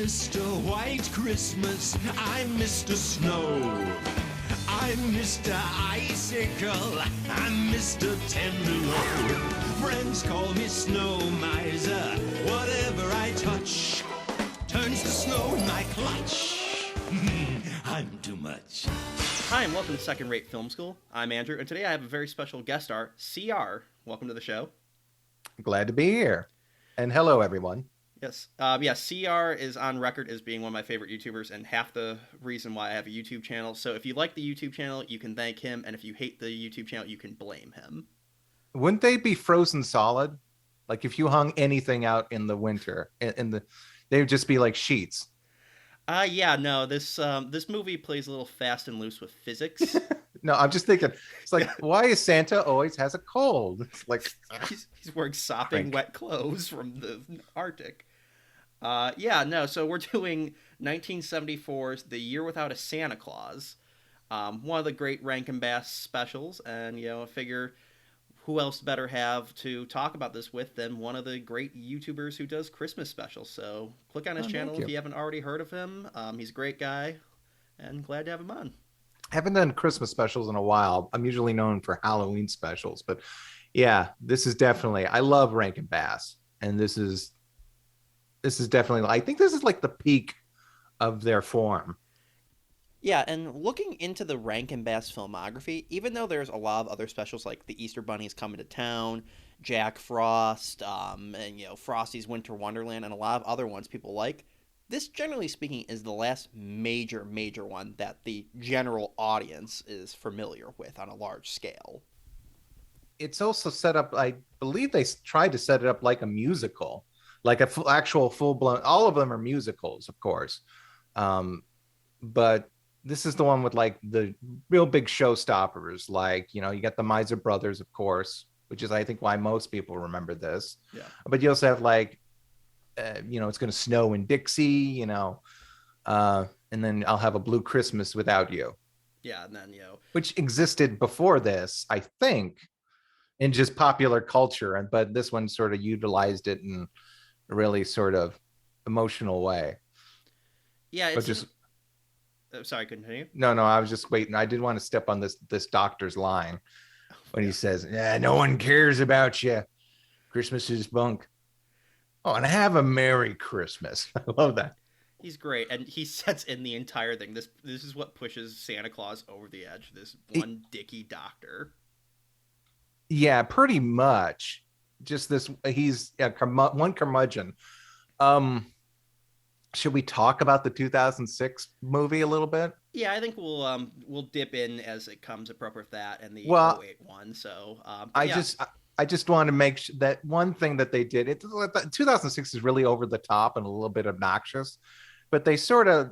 Mr. White Christmas, I'm Mr. Snow. I'm Mr. Icicle, I'm Mr. Tenderloin. Friends call me Snow Miser, whatever I touch turns to snow in my clutch. I'm too much. Hi, and welcome to Second Rate Film School. I'm Andrew, and today I have a very special guest star, CR. Welcome to the show. Glad to be here. And hello, everyone. Yes. CR is on record as being one of my favorite YouTubers and half the reason why I have a YouTube channel. So if you like the YouTube channel, you can thank him. And if you hate the YouTube channel, you can blame him. Wouldn't they be frozen solid? Like if you hung anything out in the winter, they would just be like sheets. This movie plays a little fast and loose with physics. No, I'm just thinking, it's like, why is Santa always has a cold? It's like he's wearing sopping wet clothes from the Arctic. So we're doing 1974's The Year Without a Santa Claus, one of the great Rankin Bass specials, and I figure who else better have to talk about this with than one of the great YouTubers who does Christmas specials. So click on his channel if you haven't already heard of him. He's a great guy, and glad to have him on. I haven't done Christmas specials in a while. I'm usually known for Halloween specials, but yeah, this is definitely, I love Rankin Bass, and this is definitely, I think this is like the peak of their form. Yeah, and looking into the Rankin Bass filmography, even though there's a lot of other specials like The Easter Bunny is Coming to Town, Jack Frost, and Frosty's Winter Wonderland, and a lot of other ones people like, this, generally speaking, is the last major one that the general audience is familiar with on a large scale. It's also set up, I believe they tried to set it up like a musical, like actual full-blown, all of them are musicals, of course. But this is the one with like the real big showstoppers, like, you got the Miser Brothers, of course, which is, I think, why most people remember this. Yeah. But you also have like, it's going to snow in Dixie, and then I'll have a Blue Christmas Without You. Yeah, and then, which existed before this, I think, in just popular culture, but this one sort of utilized it in a really sort of emotional way. Yeah, it's sorry, continue. No, I was just waiting. I did want to step on this doctor's line when he says, "Yeah, no one cares about you. Christmas is bunk. Oh, and have a Merry Christmas." I love that. He's great, and he sets in the entire thing. This is what pushes Santa Claus over the edge. This one dicky doctor. Yeah, pretty much. Just this. He's one curmudgeon. Should we talk about the 2006 movie a little bit? Yeah, I think we'll dip in as it comes appropriate for that and the 08 one. So I just want to make sure that one thing that they did, 2006 is really over the top and a little bit obnoxious, but they sort of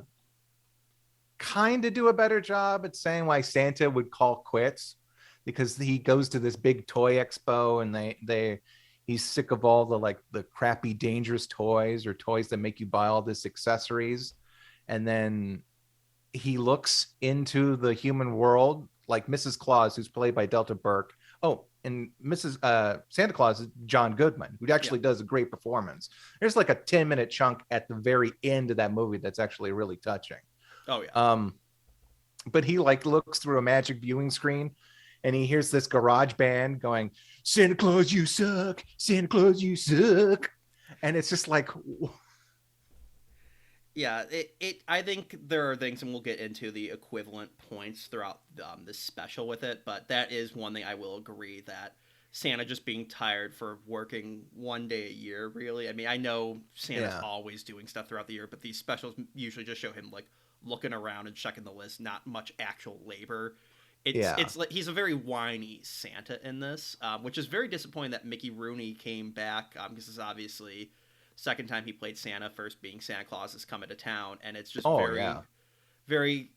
kind of do a better job at saying why Santa would call quits, because he goes to this big toy expo and he's sick of all the crappy, dangerous toys or toys that make you buy all this accessories. And then he looks into the human world, like Mrs. Claus, who's played by Delta Burke. Oh, and Santa Claus is John Goodman, who actually does a great performance. There's like a 10-minute chunk at the very end of that movie that's actually really touching. Oh, yeah. But he looks through a magic viewing screen, and he hears this garage band going, "Santa Claus, you suck. Santa Claus, you suck." And it's just like... Yeah, I think there are things, and we'll get into the equivalent points throughout this special with it, but that is one thing I will agree, that Santa just being tired for working one day a year, really. I mean, I know Santa's always doing stuff throughout the year, but these specials usually just show him, looking around and checking the list, not much actual labor. It's like he's a very whiny Santa in this, which is very disappointing that Mickey Rooney came back, because it's obviously second time he played Santa, first being Santa Claus is Coming to Town, and it's just very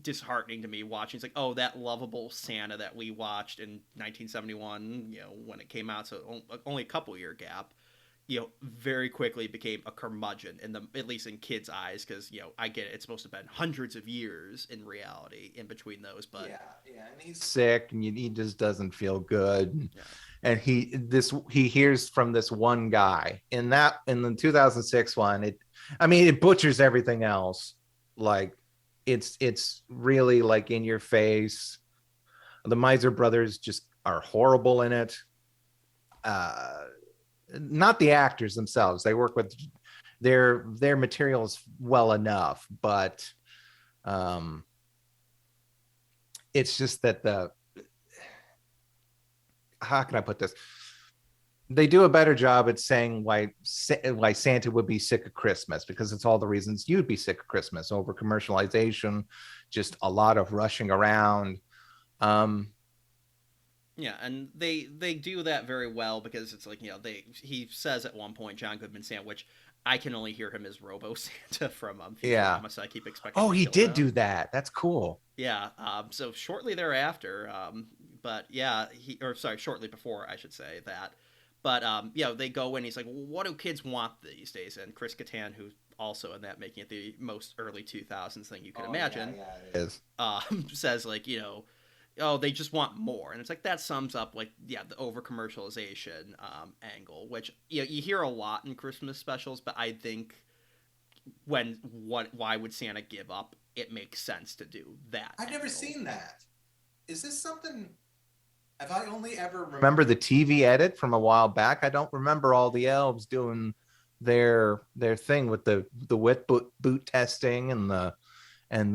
disheartening to me watching. It's like, that lovable Santa that we watched in 1971, when it came out, so only a couple year gap, very quickly became a curmudgeon at least in kids' eyes, because I get it, it's supposed to have been hundreds of years in reality in between those, but and he's sick and he just doesn't feel good. and he hears from this one guy in the 2006 one. It butchers everything else. Like it's really like in your face. The Miser brothers just are horrible in it. Not the actors themselves. They work with their materials well enough, but it's just that how can I put this? They do a better job at saying why Santa would be sick of Christmas, because it's all the reasons you'd be sick of Christmas: over commercialization, just a lot of rushing around. Yeah, and they do that very well, because it's like, he says at one point, John Goodman Santa, which I can only hear him as Robo Santa from Futurama, so I keep expecting. Oh, he did do that. That's cool. Yeah. So shortly thereafter, shortly before, I should say that. But they go in. He's like, well, what do kids want these days? And Chris Kattan, who's also in that, making it the most early 2000s thing you could imagine, it is. says like, oh, they just want more. And it's like, that sums up like, the over commercialization angle, which you hear a lot in Christmas specials, but I think why would Santa give up? It makes sense to do that. I've never seen that. Is this something? Have I only ever remember the TV edit from a while back? I don't remember all the elves doing their thing with the wet boot testing and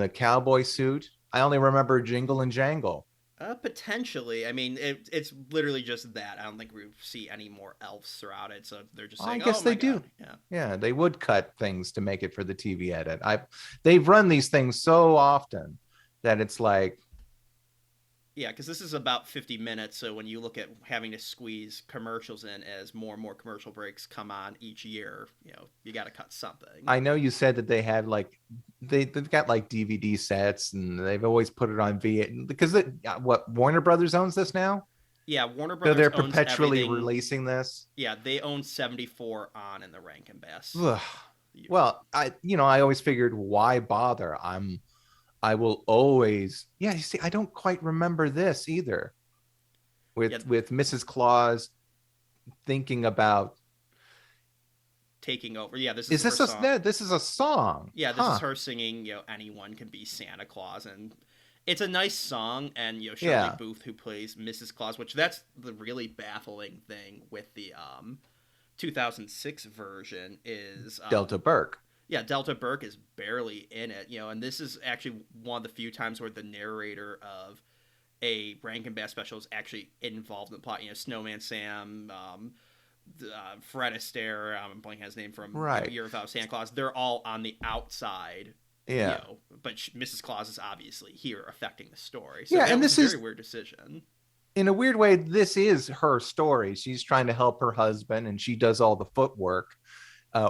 the cowboy suit. I only remember Jingle and Jangle. Potentially. I mean, it's literally just that. I don't think we see any more elves throughout it, so they're just saying, I guess they do. Yeah. Yeah, they would cut things to make it for the TV edit. They've run these things so often that it's like... Yeah, because this is about 50 minutes, so when you look at having to squeeze commercials in as more and more commercial breaks come on each year, you got to cut something. I know you said that they had they've got like DVD sets, and they've always put it on VHS, because Warner Brothers owns this now? Yeah, Warner Brothers. So they're perpetually releasing this? Yeah, they own 74 on in the Rankin Bass. Well, I always figured, why bother? I will always... Yeah, you see, I don't quite remember this either. With Mrs. Claus thinking about taking over. Yeah, this is her song. This is a song. Yeah, this is her singing, anyone can be Santa Claus, and it's a nice song. And Shirley Booth, who plays Mrs. Claus, which that's the really baffling thing with the 2006 version is Delta Burke. Yeah, Delta Burke is barely in it, and this is actually one of the few times where the narrator of a Rankin Bass special is actually involved in the plot. Snowman Sam, Fred Astaire, I'm blanking his name from Year Without Santa Claus. They're all on the outside. Yeah. But Mrs. Claus is obviously here affecting the story. So and this is a very weird decision. In a weird way, this is her story. She's trying to help her husband, and she does all the footwork.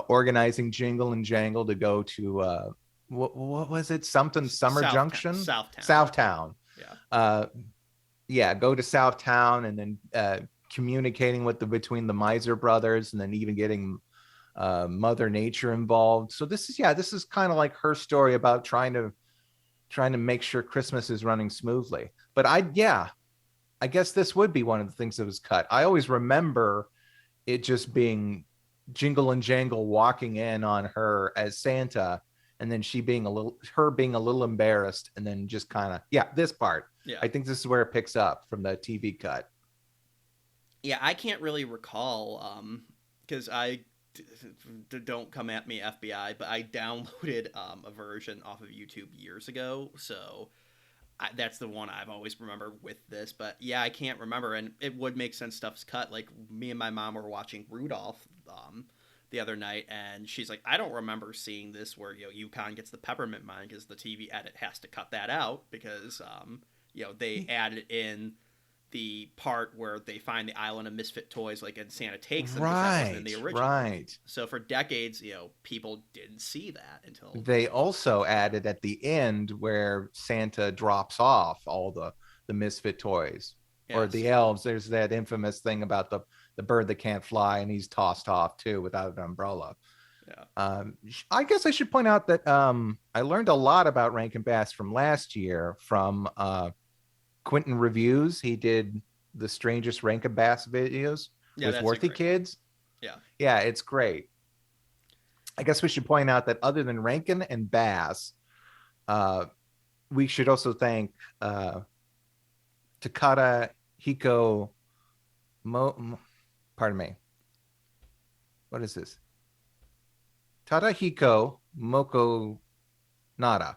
Organizing Jingle and Jangle to go to what was it? Something Summer Junction? Southtown. Yeah. Go to Southtown, and then communicating between the Miser brothers, and then even getting Mother Nature involved. So this is kind of like her story about trying to make sure Christmas is running smoothly. But I guess this would be one of the things that was cut. I always remember it just being Jingle and Jangle walking in on her as Santa, and then she being a little embarrassed, and then just kind of this part. Yeah, I think this is where it picks up from the TV cut. Yeah, I can't really recall because I don't come at me, FBI, but I downloaded a version off of YouTube years ago, so that's the one I've always remembered with this. But yeah, I can't remember, and it would make sense stuff's cut. Like, me and my mom were watching Rudolph the other night, and she's like, I don't remember seeing this where Yukon gets the peppermint mine, because the TV edit has to cut that out, because they added in the part where they find the island of misfit toys, like, and Santa takes them, because that wasn't in the original. Right. So for decades, people didn't see that until they also added at the end where Santa drops off all the misfit toys. Yes. Or the elves. There's that infamous thing about the bird that can't fly, and he's tossed off too without an umbrella. Yeah. I guess I should point out that I learned a lot about Rankin Bass from last year from Quentin Reviews. He did the strangest Rankin Bass videos Yeah, with that's a Worthy great Kids. Yeah. Yeah, it's great. I guess we should point out that other than Rankin and Bass, we should also thank Takata Hiko pardon me. What is this? Tadahiko Mokonada,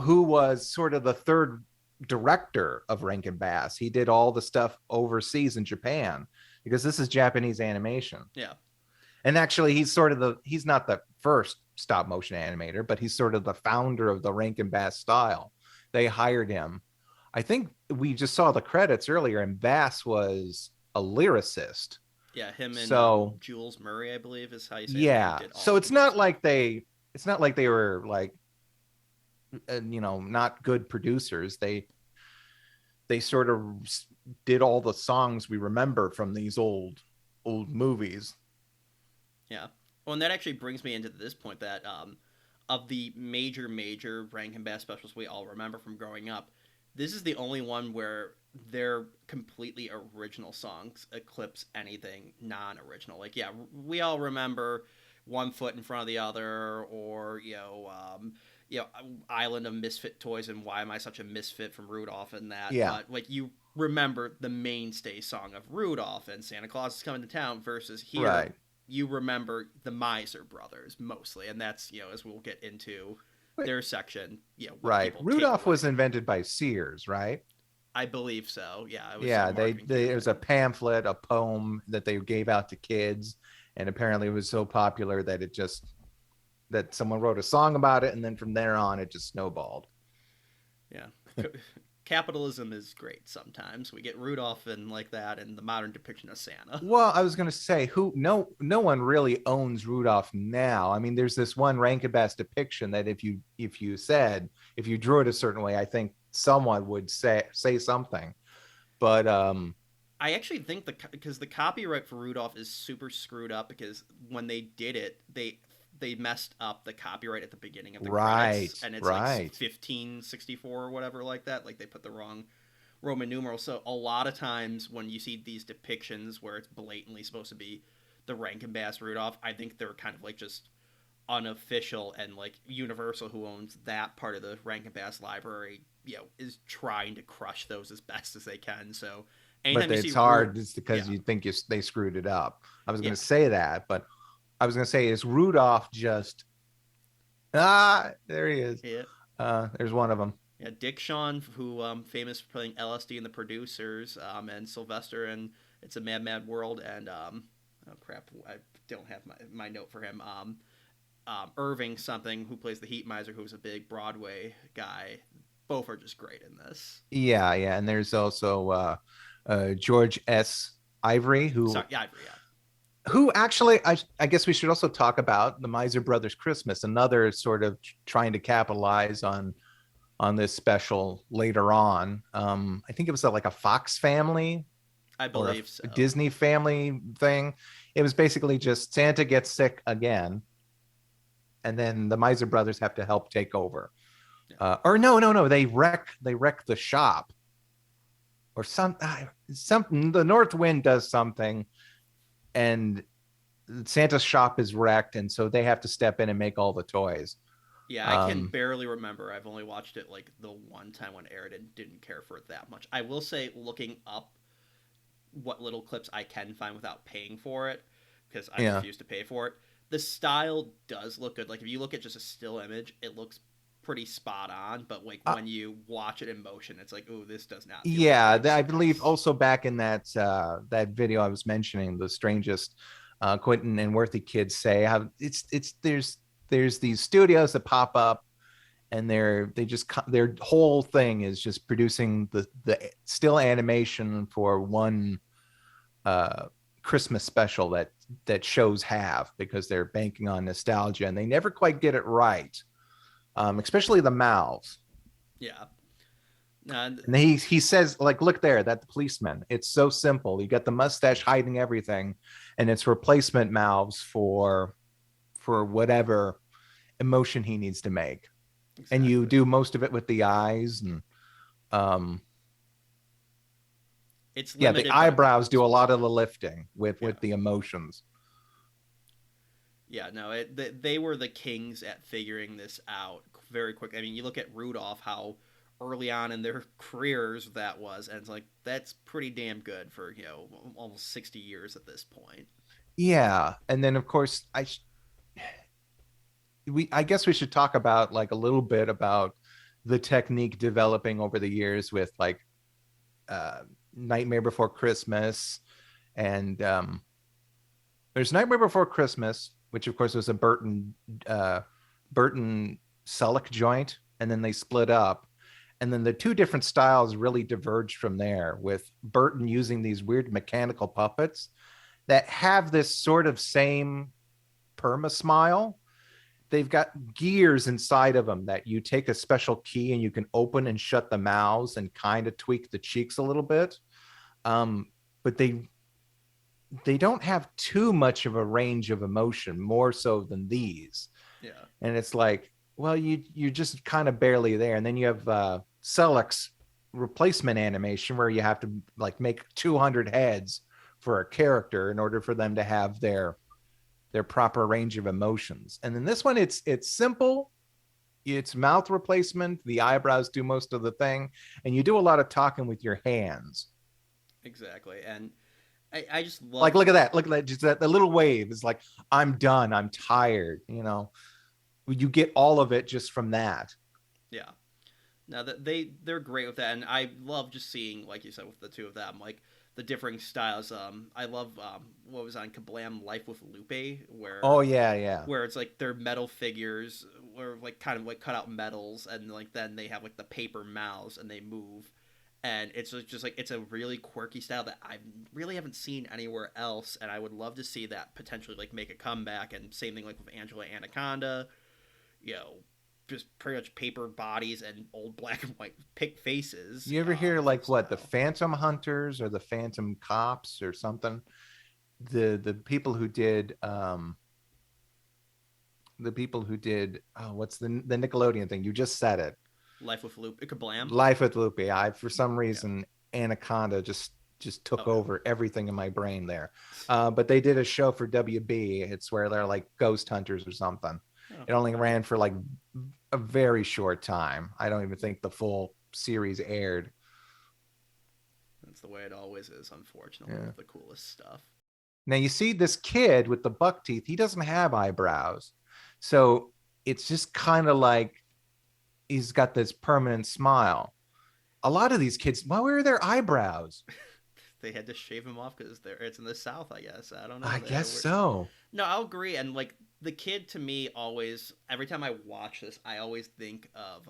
who was sort of the third director of Rankin Bass. He did all the stuff overseas in Japan because this is Japanese animation. Yeah. And actually, he's not the first stop motion animator, but he's sort of the founder of the Rankin Bass style. They hired him. I think we just saw the credits earlier, and Bass was a lyricist. Yeah, him and Jules Murray, I believe, is how you say. Yeah, so it's not like they were like, not good producers. They sort of did all the songs we remember from these old movies. Yeah. Well, and that actually brings me into this point that of the major Rankin Bass specials we all remember from growing up, this is the only one where their completely original songs eclipse anything non-original. Like, yeah, we all remember One Foot in Front of the Other, or Island of Misfit Toys and Why Am I Such a Misfit from Rudolph and that. Yeah. But like, you remember the mainstay song of Rudolph and Santa Claus is Coming to Town, versus here. Right. You remember the Miser Brothers mostly, and that's, as we'll get into their section. Right. Rudolph was invented by Sears, right? I believe so. Yeah. It was there's a pamphlet, a poem that they gave out to kids, and apparently it was so popular that someone wrote a song about it, and then from there on it just snowballed. Yeah. Capitalism is great sometimes. We get Rudolph and like that, and the modern depiction of Santa. Well, I was going to say, no one really owns Rudolph now. I mean, there's this one Rankin Bass depiction that if you drew it a certain way, I think someone would say something. But I actually think because the copyright for Rudolph is super screwed up, because when they did it, they messed up the copyright at the beginning of the credits, and it's like 1564 or whatever like that. Like, they put the wrong Roman numeral. So a lot of times when you see these depictions where it's blatantly supposed to be the Rankin Bass Rudolph, I think they're kind of like just unofficial, and like Universal, who owns that part of the Rankin Bass library, is trying to crush those as best as they can. So but it's hard just because you think they screwed it up. I was going to say that, but I was going to say, is Rudolph just there he is. Yeah. There's one of them. Yeah, Dick Shawn, who famous for playing LSD in The Producers, and Sylvester and It's a Mad Mad World, and oh crap, I don't have my note for him. Irving something, who plays the Heat Miser, who's a big Broadway guy. Both are just great in this. Yeah, and there's also George S. Ivory, who actually, I guess we should also talk about the Miser Brothers Christmas, another sort of trying to capitalize on this special later on. I think it was like a Fox family, I believe so, a Disney family thing. It was basically just Santa gets sick again, and then the Miser Brothers have to help take over. Yeah. Or no, they wreck the shop, or something. The North Wind does something, and Santa's shop is wrecked, and so they have to step in and make all the toys. Yeah, I can barely remember. I've only watched it like the one time when it aired and didn't care for it that much. I will say, looking up what little clips I can find without paying for it, because I refuse to pay for it, the style does look good. Like, if you look at just a still image, it looks pretty spot on, but like when you watch it in motion, it's like, oh, this does not feel I believe also back in that video I was mentioning, the strangest Quentin and Worthy Kids say, how there's these studios that pop up, and their whole thing is just producing the still animation for one Christmas special that shows have, because they're banking on nostalgia, and they never quite get it right. Especially the mouths. Yeah. And he says, like, look there, that the policeman. It's so simple. You got the mustache hiding everything, and it's replacement mouths for whatever emotion he needs to make. Exactly. And you do most of it with the eyes, and It's Yeah, limited the by eyebrows do a models. lot of the lifting with Yeah. the emotions. Yeah, no, they were the kings at figuring this out very quick. I mean, you look at Rudolph, how early on in their careers that was, and it's like that's pretty damn good for almost 60 years at this point. Yeah, and then of course I guess we should talk about like a little bit about the technique developing over the years with like uh, Nightmare Before Christmas, and there's Nightmare Before Christmas, which of course was a Burton Selleck joint, and then they split up, and then the two different styles really diverged from there, with Burton using these weird mechanical puppets that have this sort of same perma smile. They've got gears inside of them that you take a special key and you can open and shut the mouths and kind of tweak the cheeks a little bit. But they don't have too much of a range of emotion, more so than these. Yeah. And it's like, well, you're just kind of barely there. And then you have Selleck's replacement animation where you have to like make 200 heads for a character in order for them to have their proper range of emotions. And then this one, it's simple. It's mouth replacement. The eyebrows do most of the thing, and you do a lot of talking with your hands. Exactly, and I just love Like, look at that. Look at that. Just that the little wave is like, I'm done. I'm tired. You get all of it just from that. Yeah. Now that they're great with that, and I love just seeing, like you said, with the two of them, like the differing styles. I love what was on Kablam, Life with Lupe, where Oh yeah. where it's like they're metal figures, or like kind of like cut out metals, and like then they have like the paper mouths and they move, and it's just like it's a really quirky style that I really haven't seen anywhere else, and I would love to see that potentially like make a comeback. And same thing like with Angela Anaconda, just pretty much paper bodies and old black and white pick faces. You ever hear like what the style. Phantom Hunters or the Phantom Cops or something? The people who did what's the Nickelodeon thing? You just said it. Life with Lupe, Kablam. Life with Lupe. I for some reason Anaconda just took over everything in my brain there. But they did a show for WB. It's where they're like ghost hunters or something. It only ran for like a very short time. I don't even think the full series aired. That's the way it always is, unfortunately, with the coolest stuff. Now you see this kid with the buck teeth, he doesn't have eyebrows. So it's just kind of like he's got this permanent smile. A lot of these kids, why were their eyebrows? They had to shave him off because it's in the South, I guess. I don't know. I guess so. No, I'll agree. And like the kid, to me, always, every time I watch this, I always think of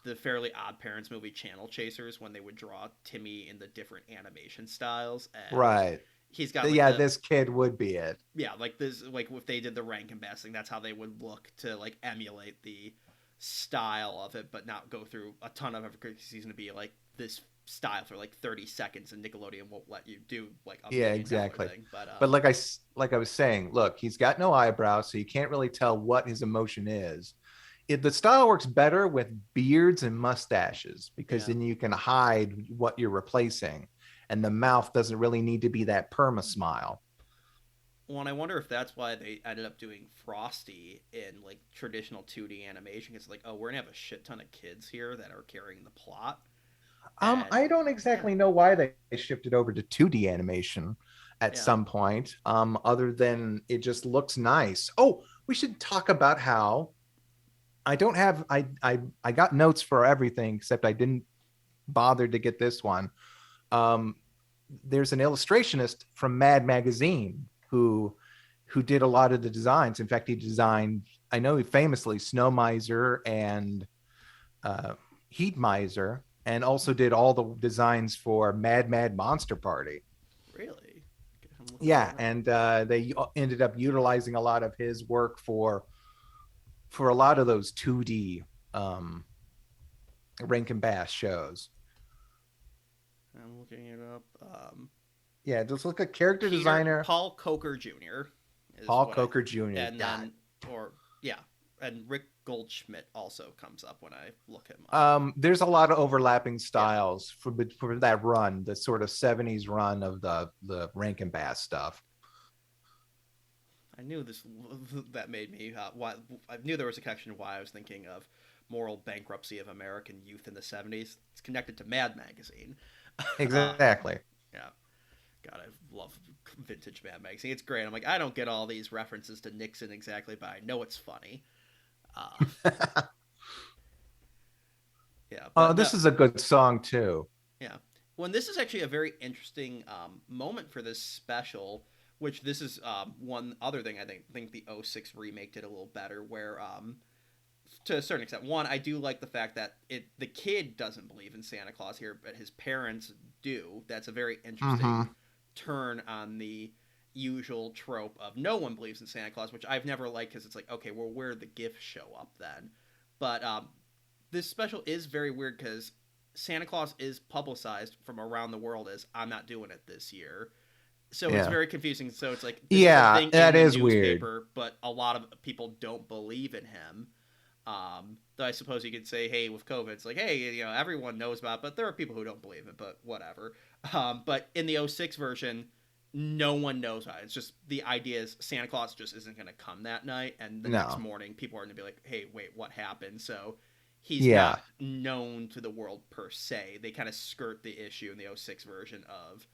the Fairly Odd Parents movie Channel Chasers, when they would draw Timmy in the different animation styles. And right. He's got this kid would be it. Yeah, like this, like if they did the Rankin Bass thing, that's how they would look to like emulate the style of it, but not go through a ton of effort, because he's going to be like this style for like 30 seconds, and Nickelodeon won't let you do like a exactly thing. But like I was saying, look, he's got no eyebrows, so you can't really tell what his emotion is. The style works better with beards and mustaches, because then you can hide what you're replacing, and the mouth doesn't really need to be that perma smile. Well, and I wonder if that's why they ended up doing Frosty in like traditional 2D animation. It's like, oh, we're gonna have a shit ton of kids here that are carrying the plot. I don't exactly know why they shifted over to 2D animation at some point, other than it just looks nice. Oh, we should talk about how I got notes for everything, except I didn't bother to get this one. There's an illustrationist from Mad Magazine who did a lot of the designs. In fact, he designed, I know, famously Snow Miser and Heat Miser, and also did all the designs for Mad Monster Party. Really? Yeah, and they ended up utilizing a lot of his work for a lot of those 2D Rankin Bass shows. I'm looking it up. Yeah, just look at character designer Paul Coker Jr. Paul Coker Jr. And then, or yeah, and Rick Goldschmidt also comes up when I look him up. There's a lot of overlapping styles for that run, the sort of 70s run of the Rankin Bass stuff. I knew this. That made me. Why I knew there was a connection to why I was thinking of moral bankruptcy of American youth in the '70s. It's connected to Mad Magazine. Exactly. Yeah. God, I love vintage Mad Magazine. It's great. I'm like, I don't get all these references to Nixon exactly, but I know it's funny. Yeah. But This is a good song too. Yeah. Well, and this is actually a very interesting moment for this special, which this is one other thing I think the '06 remake did a little better, where to a certain extent, one, I do like the fact that the kid doesn't believe in Santa Claus here, but his parents do. That's a very interesting turn on the usual trope of no one believes in Santa Claus, which I've never liked, because it's like, okay, well, where the gifts show up then? But this special is very weird because Santa Claus is publicized from around the world as I'm not doing it this year. So it's very confusing. So it's like, this is a thing that in the is newspaper, weird. but a lot of people don't believe in him. Though I suppose you could say, hey, with COVID, it's like, hey, everyone knows about it, but there are people who don't believe it, but whatever. But in the '06 version, no one knows about it. It's just the idea is Santa Claus just isn't going to come that night, and the next morning people are going to be like, hey, wait, what happened? So he's not known to the world per se. They kind of skirt the issue in the '06 version of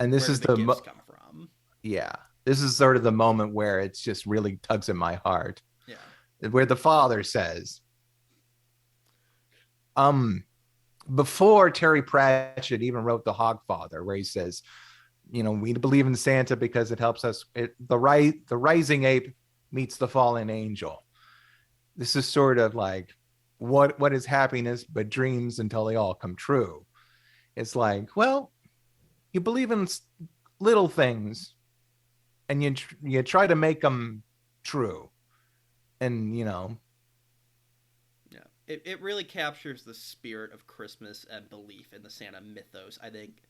and this where is the gifts come from. Yeah, this is sort of the moment where it's just really tugs at my heart. Yeah, where the father says, before Terry Pratchett even wrote The Hogfather, where he says, we believe in Santa because it helps us. The rising ape meets the fallen angel. This is sort of like, what is happiness but dreams until they all come true? It's like, well, you believe in little things, and you try to make them true, and yeah, it really captures the spirit of Christmas and belief in the Santa mythos, I think,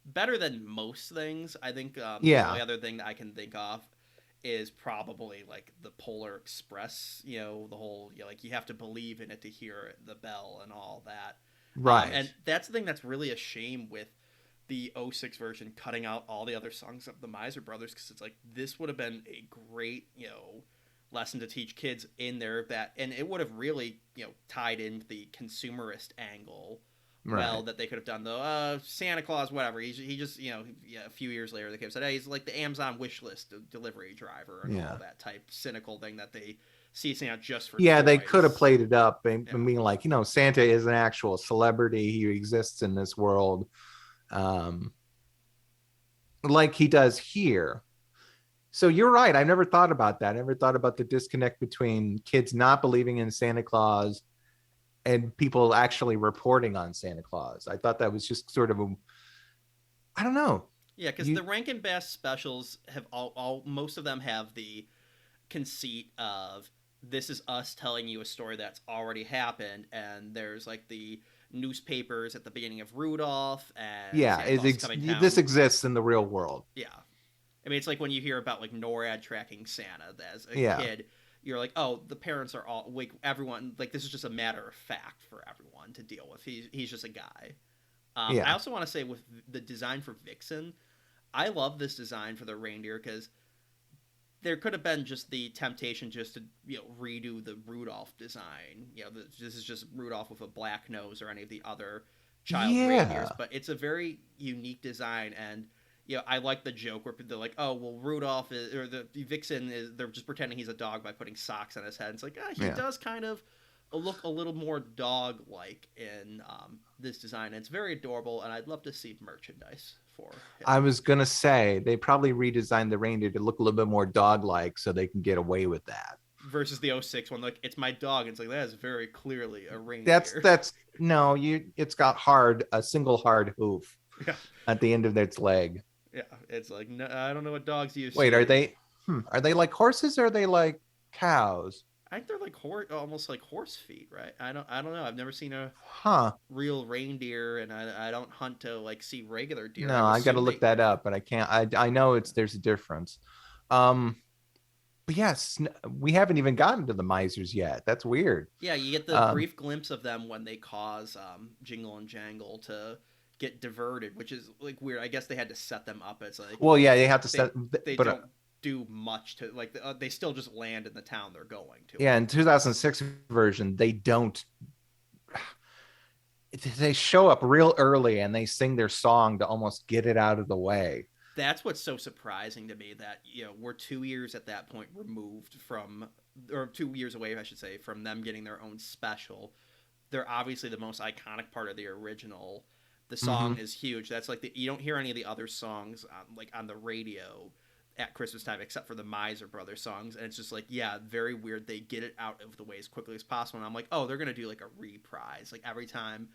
better than most things. I think the only other thing that I can think of is probably like the Polar Express, the whole, like, you have to believe in it to hear the bell and all that. Right. And that's the thing that's really a shame with the '06 version cutting out all the other songs of the Miser Brothers, because it's like, this would have been a great, lesson to teach kids in there, and it would have really, tied in the consumerist angle well, that they could have done. Though Santa Claus, whatever, he just, a few years later the kid said, hey, he's like the Amazon wish list delivery driver and all that type cynical thing that they see Santa just for toys. They could have played it up and being like, Santa is an actual celebrity, he exists in this world, like he does here. So you're right. I never thought about that. I never thought about the disconnect between kids not believing in Santa Claus and people actually reporting on Santa Claus. I thought that was just sort of I don't know. Yeah, because the Rankin Bass specials have most of them have the conceit of, this is us telling you a story that's already happened, and there's like the newspapers at the beginning of Rudolph, and this exists in the real world. Yeah. I mean, it's like when you hear about like NORAD tracking Santa as a kid, you're like, oh, the parents are all like, everyone, like, this is just a matter of fact for everyone to deal with. He's just a guy. I also want to say, with the design for Vixen, I love this design for the reindeer, because there could have been just the temptation just to redo the Rudolph design. This is just Rudolph with a black nose, or any of the other child reindeers, but it's a very unique design. And I like the joke where they're like, oh, well, Rudolph or the Vixen they're just pretending he's a dog by putting socks on his head. It's like, he does kind of look a little more dog-like in this design. And it's very adorable, and I'd love to see merchandise for him. I was going to say, they probably redesigned the reindeer to look a little bit more dog-like so they can get away with that. Versus the '06 one, like, it's my dog. It's like, that is very clearly a reindeer. It's got a single hard hoof at the end of its leg. Yeah, it's like, no, I don't know what dogs use. Wait, are they like horses, or are they like cows? I think they're like almost like horse feet, right? I don't know. I've never seen a real reindeer, and I don't hunt to like see regular deer. No, I got to look that up, but I can't. I know there's a difference. But yes, we haven't even gotten to the misers yet. That's weird. Yeah, you get the brief glimpse of them when they cause Jingle and Jangle to get diverted, which is like weird. I guess they had to set them up as like Well, yeah, they have to they set, they but don't do much to like they still just land in the town they're going to. yeah, in 2006 version, they don't. They show up real early and they sing their song to almost get it out of the way. That's what's so surprising to me, that we're 2 years at that point removed from, or 2 years away I should say, from them getting their own special. They're obviously the most iconic part of the original. The song is huge. That's like you don't hear any of the other songs on the radio at Christmas time except for the Miser Brothers songs, and it's just like, yeah, very weird. They get it out of the way as quickly as possible, and I'm like, oh, they're gonna do like a reprise, like every time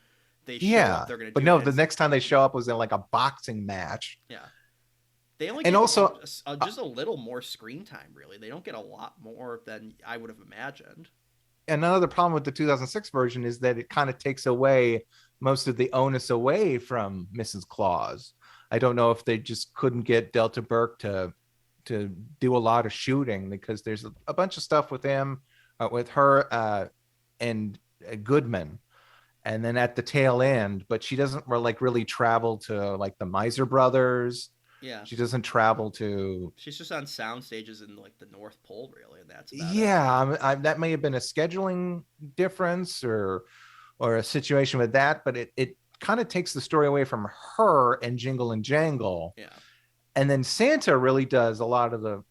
they show up they're gonna do but no, it. the next time they show up was in like a boxing match. Yeah. They only And get also just a little more screen time, really. They don't get a lot more than I would have imagined. another problem with the 2006 version is that it kind of takes away most of the onus away from Mrs. Claus. I don't know if they just couldn't get Delta Burke to do a lot of shooting, because there's a bunch of stuff with him, with her, and Goodman, and then at the tail end, but she doesn't really travel to like the Miser Brothers. Yeah. She doesn't travel to. She's just on sound stages in like the North Pole, really, and that's about it. Yeah, that may have been a scheduling difference or a situation with that, but it kind of takes the story away from her and Jingle and Jangle. Yeah. And then Santa really does a lot of the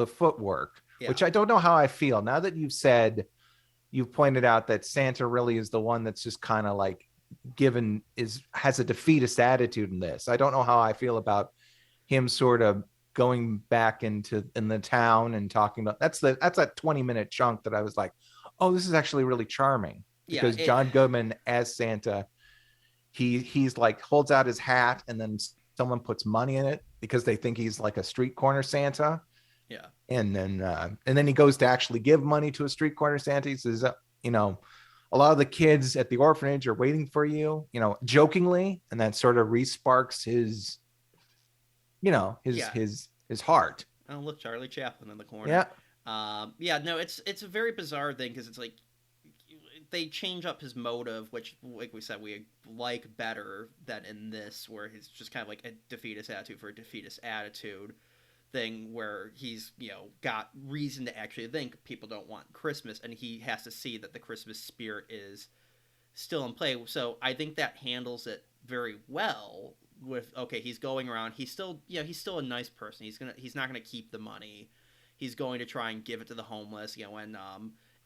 footwork, Yeah. which I don't know how I feel now that you've pointed out that Santa really is the one that's just kind of like has a defeatist attitude in this. I don't know how I feel about him sort of going back in the town and talking about that's that 20-minute chunk that I was like, oh, this is actually really charming, because John Goodman as Santa, he's like holds out his hat and then someone puts money in it because they think he's like a street corner Santa. Yeah. And then he goes to actually give money to a street corner Santa. He says, a lot of the kids at the orphanage are waiting for you, jokingly, and that sort of re-sparks his heart. Oh, look, Charlie Chaplin in the corner. Yeah. No, it's a very bizarre thing, because it's like they change up his motive, which, like we said, we like better than in this, where he's just kind of like a defeatist attitude for a defeatist attitude thing, where he's got reason to actually think people don't want Christmas, and he has to see that the Christmas spirit is still in play. So I think that handles it very well. With, okay, he's going around, he's still a nice person. He's not gonna keep the money. He's going to try and give it to the homeless. When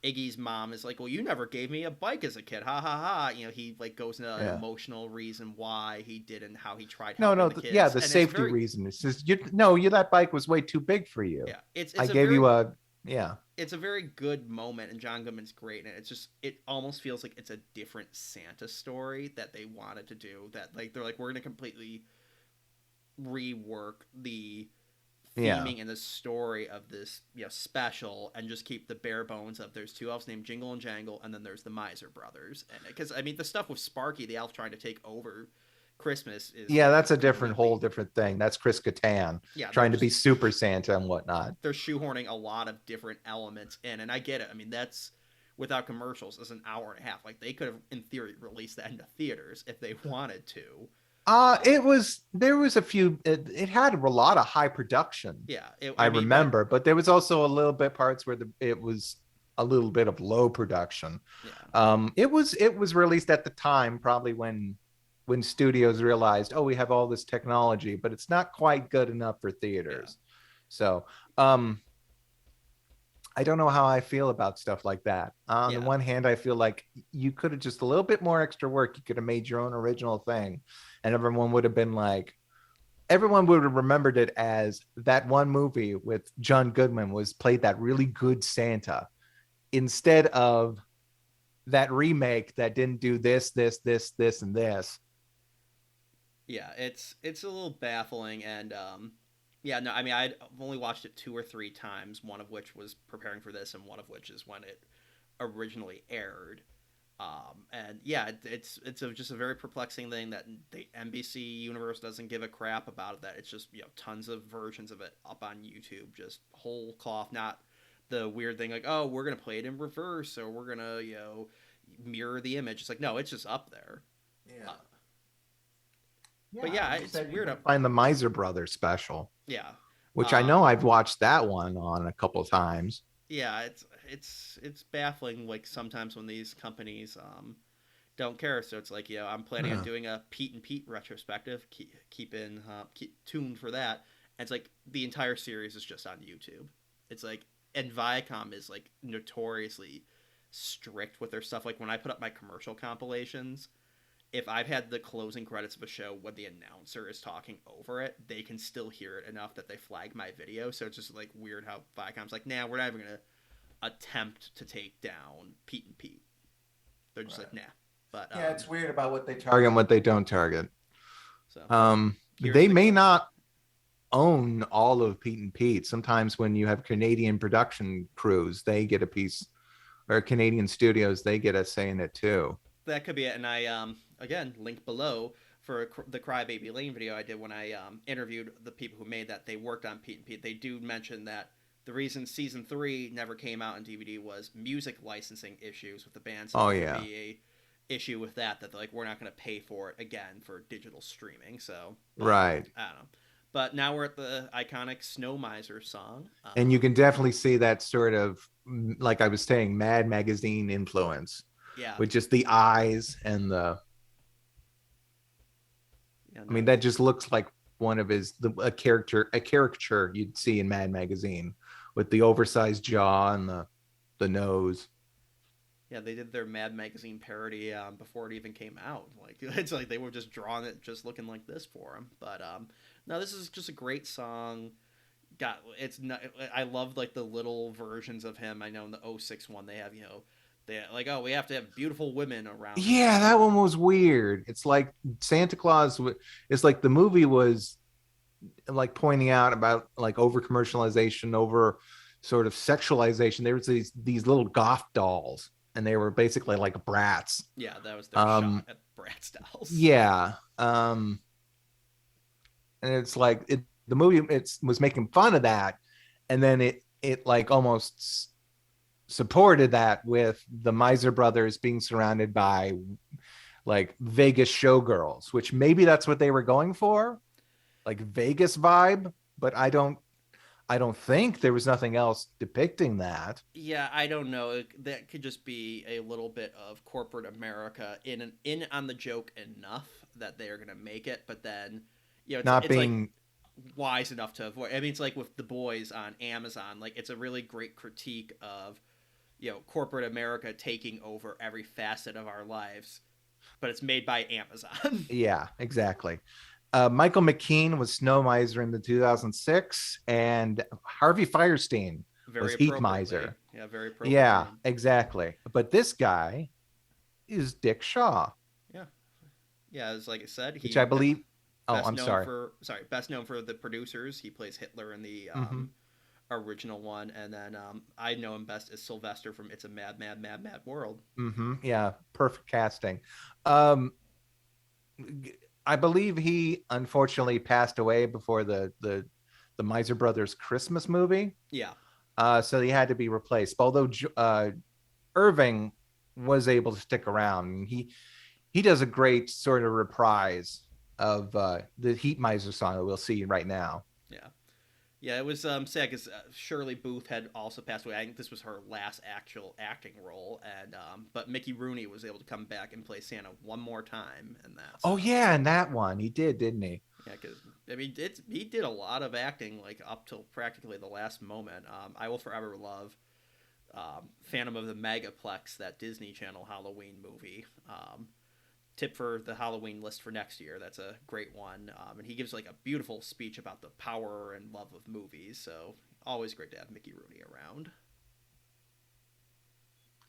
Iggy's mom is like, well, you never gave me a bike as a kid, ha ha ha. He like goes into an emotional reason why he did and how he tried helping the kids. The safety reason. It's just that bike was way too big for you. Yeah, it's a very good moment, and John Goodman's great, and it almost feels like it's a different Santa story that they wanted to do. That like they're like, we're gonna completely rework the theming and the story of this special, and just keep the bare bones of there's two elves named Jingle and Jangle, and then there's the Miser Brothers. And because I mean, the stuff with Sparky the elf trying to take over Christmas is that's a whole different thing. That's Chris Kattan trying to be Super Santa and whatnot. They're shoehorning a lot of different elements in, and I get it. I mean, that's without commercials is an hour and a half. Like, they could have in theory released that into theaters if they wanted to. There was a few, it had a lot of high production. Yeah. I remember, but there was also a little bit parts where it was a little bit of low production. Yeah. It was released at the time, probably when studios realized, oh, we have all this technology, but it's not quite good enough for theaters. Yeah. So, I don't know how I feel about stuff like that. On the one hand, I feel like you could have just a little bit more extra work. You could have made your own original thing, and everyone would have remembered it as that one movie with John Goodman played that really good Santa, instead of that remake that didn't do this, and this. Yeah, it's a little baffling, and no, I mean, I've only watched it 2 or 3 times, one of which was preparing for this, and one of which is when it originally aired. And yeah, just a very perplexing thing that the NBC universe doesn't give a crap about it. That it's just tons of versions of it up on YouTube, just whole cloth, not the weird thing like, oh, we're gonna play it in reverse or we're gonna mirror the image. It's like, no, it's just up there. Yeah. But yeah, it's weird. Find the Miser Brothers special. Yeah. Which I know I've watched that one on a couple of times. Yeah, it's baffling. Like sometimes when these companies don't care, so it's like I'm planning on doing a Pete and Pete retrospective. Keep tuned for that. And it's like the entire series is just on YouTube. It's like, and Viacom is like notoriously strict with their stuff. Like when I put up my commercial compilations, if I've had the closing credits of a show when the announcer is talking over it, they can still hear it enough that they flag my video. So it's just like weird how Viacom's like, nah, we're not even gonna attempt to take down Pete and Pete. They're just like, nah. But yeah, it's weird about what they target and what they don't target. So they may not own all of Pete and Pete. Sometimes when you have Canadian production crews, they get a piece, or Canadian studios, they get a say in it too. That could be it. And I again, link below for the Crybaby Lane video I did when I interviewed the people who made that. They worked on Pete and Pete. They do mention that the reason season 3 never came out on DVD was music licensing issues with the band. So there could be a issue with that like, we're not going to pay for it again for digital streaming. So right. I don't know. But now we're at the iconic Snow Miser song. And you can definitely see that sort of, like I was saying, Mad Magazine influence. Yeah. With just the eyes and the... Yeah, no. I mean, that just looks like one of a caricature you'd see in Mad Magazine with the oversized jaw and the nose. Yeah, they did their Mad Magazine parody before it even came out. Like it's like they were just drawing it, just looking like this for him. But no, this is just a great song. I love like the little versions of him. I know in the 06 one they have they like, oh, we have to have beautiful women around. Yeah, that one was weird. It's like Santa Claus. It's like the movie was like pointing out about like over commercialization, over sort of sexualization. There was these little goth dolls, and they were basically like brats. Yeah, that was their shot at Bratz dolls. Yeah, and it's like the movie was making fun of that, and then it like almost supported that with the Miser Brothers being surrounded by like Vegas showgirls, which maybe that's what they were going for, like Vegas vibe, but I don't think there was nothing else depicting that. Yeah, I don't know. That could just be a little bit of corporate America in on the joke enough that they are going to make it, but then it's not being like wise enough to avoid. I mean, it's like with The Boys on Amazon. Like, it's a really great critique of corporate America taking over every facet of our lives, but it's made by Amazon. Yeah, exactly. Michael Mckean was Snow Miser in the 2006, and Harvey Fierstein was Heat Miser. Yeah, very appropriate. Yeah, exactly. But this guy is Dick Shaw. Yeah, as like I said, which I believe. Best known for the producers. He plays Hitler in the original one, and then I know him best as Sylvester from It's a Mad, Mad, Mad, Mad World. Yeah, perfect casting. I believe he unfortunately passed away before the Miser Brothers Christmas movie. Yeah. So he had to be replaced. Although Irving was able to stick around. He does a great sort of reprise of the Heat Miser song that we'll see right now. Yeah, it was sad because Shirley Booth had also passed away. I think this was her last actual acting role, and but Mickey Rooney was able to come back and play Santa one more time in that. Oh yeah, in that one he did, didn't he? Yeah, because I mean, he did a lot of acting like up till practically the last moment. I will forever love Phantom of the Megaplex, that Disney Channel Halloween movie. Tip for the Halloween list for next year. That's a great one. And he gives like a beautiful speech about the power and love of movies. So always great to have Mickey Rooney around.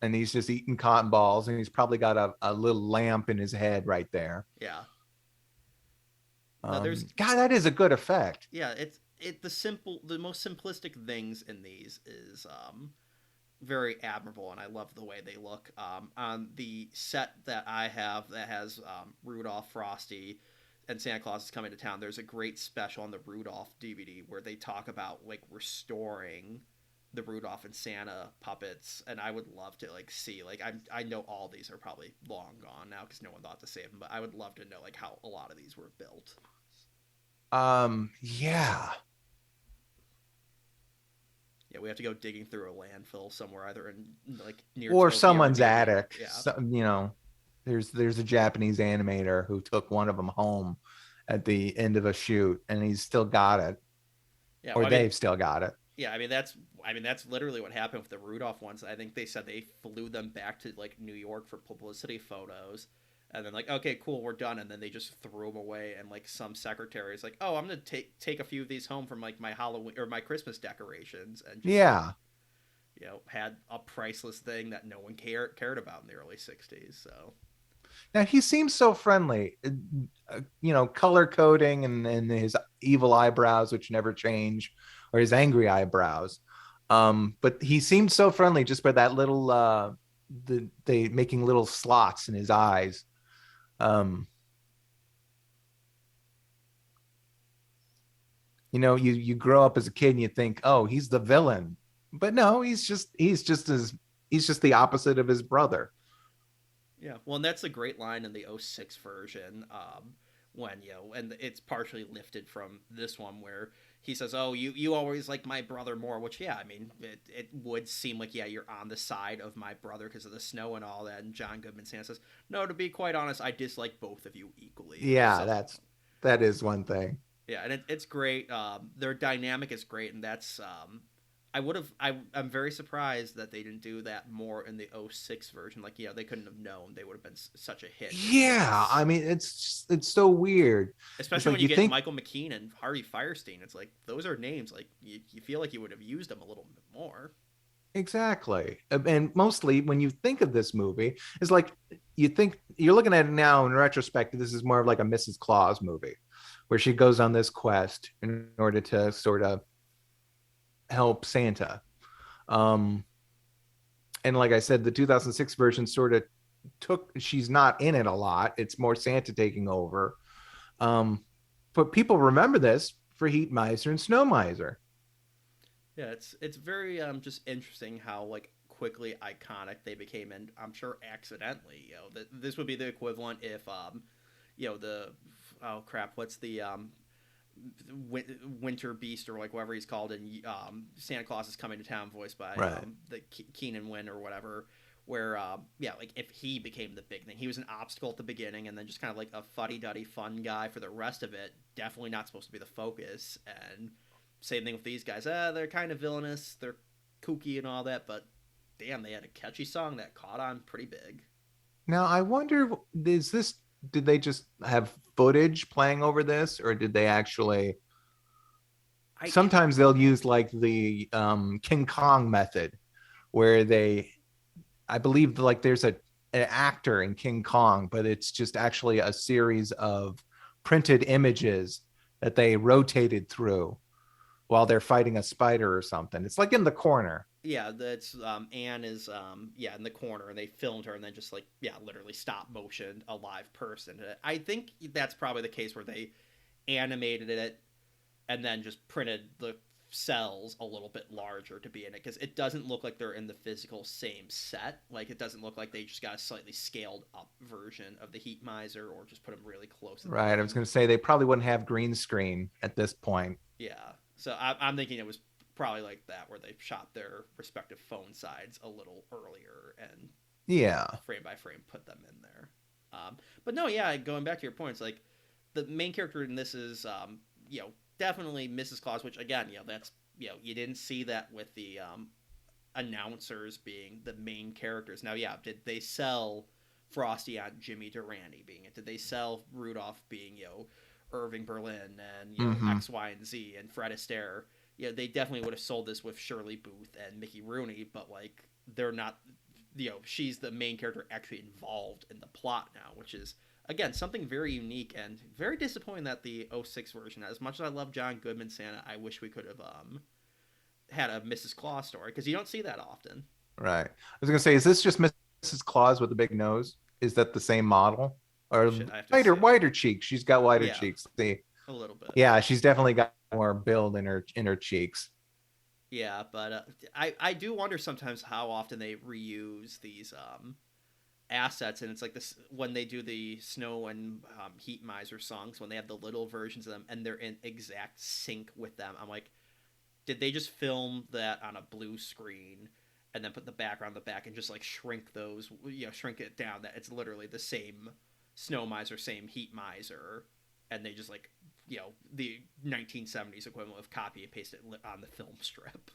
And he's just eating cotton balls, and he's probably got a little lamp in his head right there. Yeah. God, that is a good effect. Yeah, the most simplistic things in these is very admirable, and I love the way they look. On the set that I have that has Rudolph, Frosty, and Santa Claus is coming to town, there's a great special on the Rudolph DVD where they talk about like restoring the Rudolph and Santa puppets, and I would love to like see like I know all these are probably long gone now because no one thought to save them, but I would love to know like how a lot of these were built. Yeah. Yeah, we have to go digging through a landfill somewhere, either in like near Or Tokyo someone's or attic. Yeah, You know, there's a Japanese animator who took one of them home at the end of a shoot, and he's still got it, yeah. or Well, I mean, they've still got it. yeah. I mean that's literally what happened with the Rudolph ones. I think they said they flew them back to like New York for publicity photos, and then like, okay, cool, we're done, and then they just threw them away. And like some secretary is like, oh, I'm gonna take a few of these home from like my Halloween or my Christmas decorations, and just, Yeah. had a priceless thing that no one cared about in the early '60s. So Now he seems so friendly, color coding and his evil eyebrows, which never change, or his angry eyebrows. But he seemed so friendly just by that little, they making little slots in his eyes. Um, you grow up as a kid and you think, oh, he's the villain, but no, he's just the opposite of his brother. yeah, well, and that's a great line in the '06 version, when and it's partially lifted from this one where he says, "Oh, you always like my brother more," which yeah, I mean it would seem like yeah you're on the side of my brother because of the snow and all that. And John Goodman Santa says, "No, to be quite honest, I dislike both of you equally." Yeah, So that is one thing. yeah, and it's great. Their dynamic is great, and that's I'm very surprised that they didn't do that more in the '06 version. Like, they couldn't have known they would have been such a hit. Yeah, I mean, it's so weird. Especially when you you get think Michael Mckean and Harvey Firestein. It's like, those are names, like, you feel like you would have used them a little bit more. exactly, and mostly when you think of this movie, it's like you think you're looking at it now in retrospect. This is more of like a Mrs. Claus movie, where she goes on this quest in order to sort of help Santa. Um, and like I said, the 2006 version sort of she's not in it a lot. It's more Santa taking over. But people remember this for Heat Miser and Snow Miser. Yeah, it's very just interesting how like quickly iconic they became, and I'm sure accidentally. This would be the equivalent if the oh crap, what's the Winter Beast or like whatever he's called in Santa Claus is Coming to Town, voiced by Right. the Keenan Wynn or whatever. Where like if he became the big thing, he was an obstacle at the beginning, and then just kind of like a fuddy-duddy fun guy for the rest of it. Definitely not supposed to be the focus. And same thing with these guys. They're kind of villainous, they're kooky and all that, but damn, they had a catchy song that caught on pretty big. Now I wonder, did they just have footage playing over this, or did they actually? I Sometimes they'll use like the King Kong method, where I believe like there's an actor in King Kong, but it's just actually a series of printed images that they rotated through while they're fighting a spider or something. It's like in the corner. Yeah, that's Anne is in the corner, and they filmed her, and then just like literally stop motion a live person. I think that's probably the case where they animated it and then just printed the cells a little bit larger to be in it, because it doesn't look like they're in the physical same set. Like, it doesn't look like they just got a slightly scaled up version of the Heat Miser or just put them really close. Right. I was going to say they probably wouldn't have green screen at this point. Yeah. So I'm thinking it was probably like that, where they shot their respective phone sides a little earlier and frame by frame put them in there. But no, yeah, going back to your points, like the main character in this is definitely Mrs. Claus, which again, that's you didn't see that with the announcers being the main characters. Now, did they sell Frosty on Jimmy Durante being it? Did they sell Rudolph being Irving Berlin and X, Y, and Z and Fred Astaire? They definitely would have sold this with Shirley Booth and Mickey Rooney, but like they're not. She's the main character actually involved in the plot now, which is again something very unique and very disappointing that the '06 version. As much as I love John Goodman Santa, I wish we could have had a Mrs. Claus story, because you don't see that often. Right. I was gonna say, is this just Mrs. Claus with the big nose? Is that the same model? Or Shit, I have to see. whiter cheeks? She's got whiter Yeah, cheeks. See, a little bit. yeah, she's definitely got more build in her cheeks. Yeah, but I do wonder sometimes how often they reuse these assets, and it's like this when they do the snow and heat miser songs, when they have the little versions of them and they're in exact sync with them. I'm like, did they just film that on a blue screen and then put the background on the back and just like shrink those, shrink it down that it's literally the same snow miser, same heat miser, and they just like, the 1970s equivalent of copy and paste it on the film strip.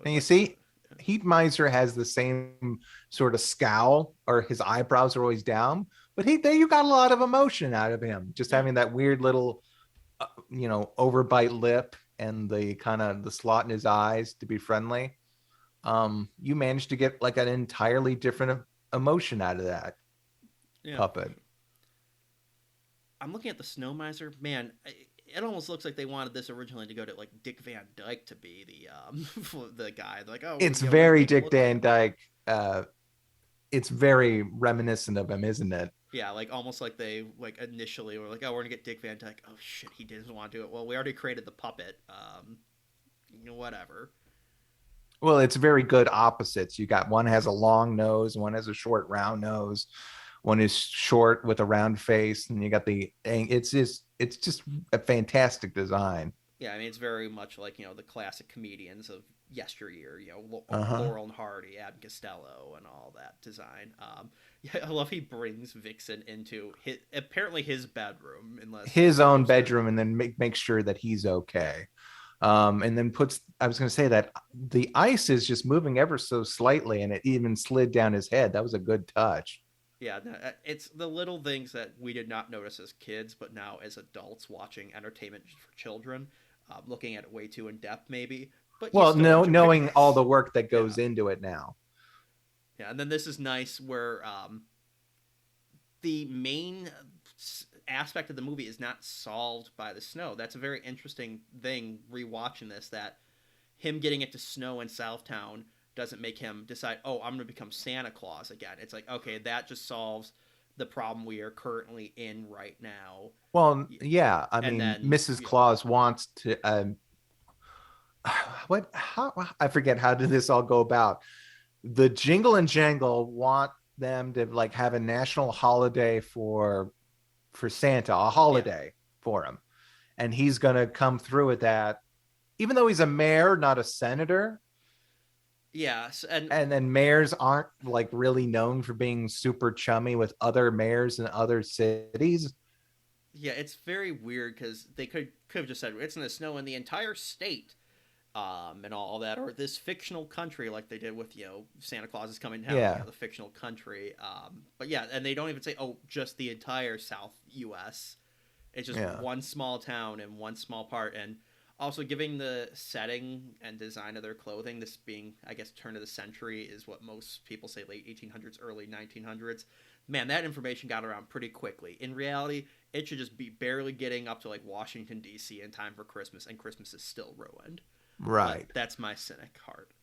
And you see, Heat Miser has the same sort of scowl, or his eyebrows are always down, but you got a lot of emotion out of him, just having that weird little, overbite lip and the kind of the slot in his eyes to be friendly. You managed to get like an entirely different emotion out of that puppet. I'm looking at the Snow Miser. Man, it almost looks like they wanted this originally to go to like Dick Van Dyke to be the guy. They're like, oh, it's very Dick Van Dyke. It's very reminiscent of him, isn't it? Yeah, like almost like they like initially were like, oh, we're gonna get Dick Van Dyke. Oh shit, he doesn't want to do it. Well, we already created the puppet. Whatever. Well, it's very good opposites. You got one has a long nose, one has a short round nose, one is short with a round face, and you got it's just a fantastic design. Yeah, I mean, it's very much like, the classic comedians of yesteryear, Laurel and Hardy, Abbott Costello, and all that design. Yeah, I love he brings Vixen into apparently his bedroom, his own bedroom, and then make sure that he's okay. And then I was going to say that the ice is just moving ever so slightly, and it even slid down his head. That was a good touch. Yeah, it's the little things that we did not notice as kids, but now as adults watching entertainment for children, looking at it way too in depth, maybe. But knowing all the work that goes into it now. Yeah, and then this is nice where the main aspect of the movie is not solved by the snow. That's a very interesting thing rewatching this, that him getting it to snow in Southtown doesn't make him decide, oh, I'm going to become Santa Claus again. It's like, okay, that just solves the problem we are currently in right now. Well, yeah, I mean, Mrs. Claus wants to I forget, how did this all go about? The Jingle and Jangle want them to like have a national holiday for Santa, a holiday for him, and he's going to come through with that, even though he's a mayor, not a senator. Yes, and then mayors aren't like really known for being super chummy with other mayors in other cities. Yeah, it's very weird because they could have just said it's going to snow in the entire state, and all that, or this fictional country, like they did with Santa Claus is coming down, the fictional country. But yeah, and they don't even say, oh, just the entire South U.S. It's just one small town and one small part, and also giving the setting and design of their clothing, this being, I guess, turn of the century is what most people say, late 1800s, early 1900s. Man, that information got around pretty quickly. In reality, it should just be barely getting up to like Washington, D.C. in time for Christmas, and Christmas is still ruined. Right. But that's my cynic heart.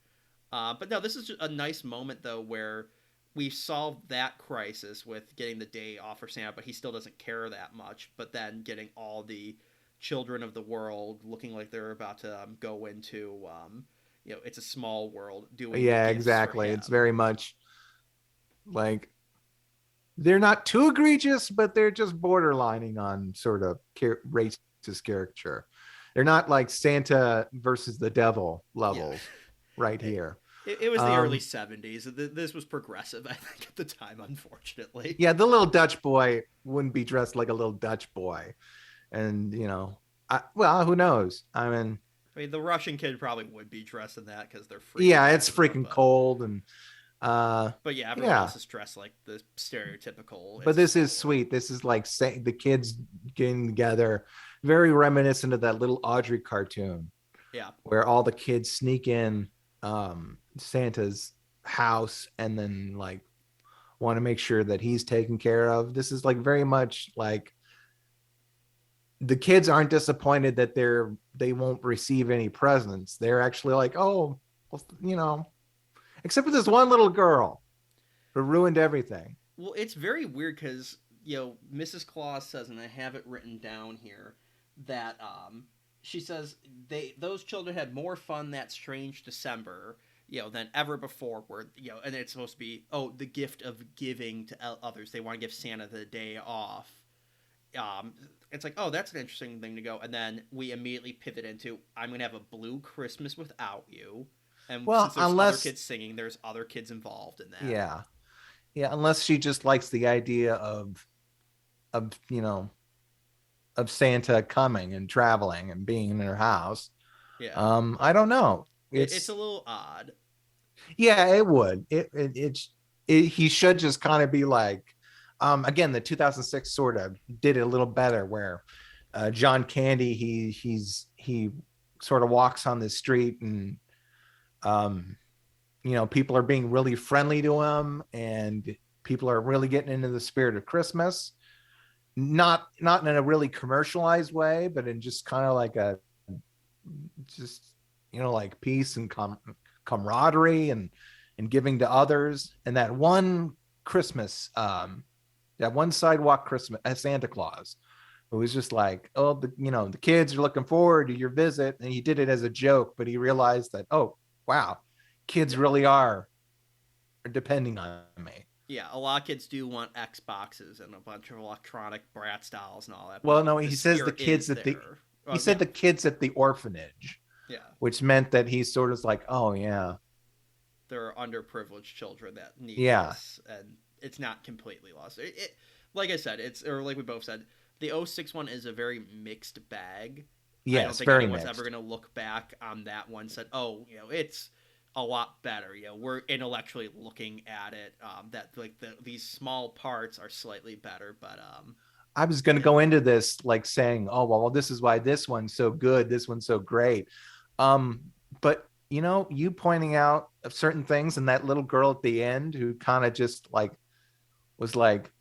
But no, this is a nice moment, though, where we solved that crisis with getting the day off for Santa, but he still doesn't care that much. But then getting all the children of the world looking like they're about to go into, it's a small world. Exactly. It's very much like they're not too egregious, but they're just borderlining on sort of racist caricature. They're not like Santa versus the devil levels right here. It was the early 70s. This was progressive, I think, at the time, unfortunately. Yeah, the little Dutch boy wouldn't be dressed like a little Dutch boy. And, who knows? I mean, the Russian kid probably would be dressed in that because they're freaking it's freaking cold. And but yeah, everyone else is dressed like the stereotypical. But this is sweet. This is like the kids getting together, very reminiscent of that little Audrey cartoon. Yeah, where all the kids sneak in Santa's house and then like want to make sure that he's taken care of. This is like very much like the kids aren't disappointed that they won't receive any presents. They're actually like, oh, except for this one little girl who ruined everything. Well, it's very weird because Mrs. Claus says, and I have it written down here, that she says those children had more fun that strange December, than ever before. Where and it's supposed to be the gift of giving to others. They want to give Santa the day off. It's like, that's an interesting thing to go, and then we immediately pivot into I'm gonna have a blue Christmas without you. And Well, since there's other kids singing, there's other kids involved in that. Yeah, unless she just likes the idea of of Santa coming and traveling and being in her house. Yeah. I don't know. It's a little odd. Yeah, it would. He should just kind of be like, again, the 2006 sort of did it a little better, where John Candy he sort of walks on the street and people are being really friendly to him, and people are really getting into the spirit of Christmas. Not in a really commercialized way, but in just kind of like like peace and camaraderie and giving to others. And that one Christmas, that one sidewalk Christmas, Santa Claus, it was just like, the kids are looking forward to your visit, and he did it as a joke, but he realized that, wow, kids really are depending on me. Yeah, a lot of kids do want Xboxes and a bunch of electronic Bratz dolls and all that. Well, no, he says the kids at the kids at the orphanage. Yeah. Which meant that he sort of like, oh yeah, there are underprivileged children that need this, and it's not completely lost. It like I said, or like we both said, the 06 one is a very mixed bag. Yeah, I don't think anyone's ever going to look back on that one and said, it's a lot better. We're intellectually looking at it. That like these small parts are slightly better, but I was going to go into this like saying, oh well, this is why this one's so good, this one's so great. But you pointing out certain things, and that little girl at the end who kind of just like was like,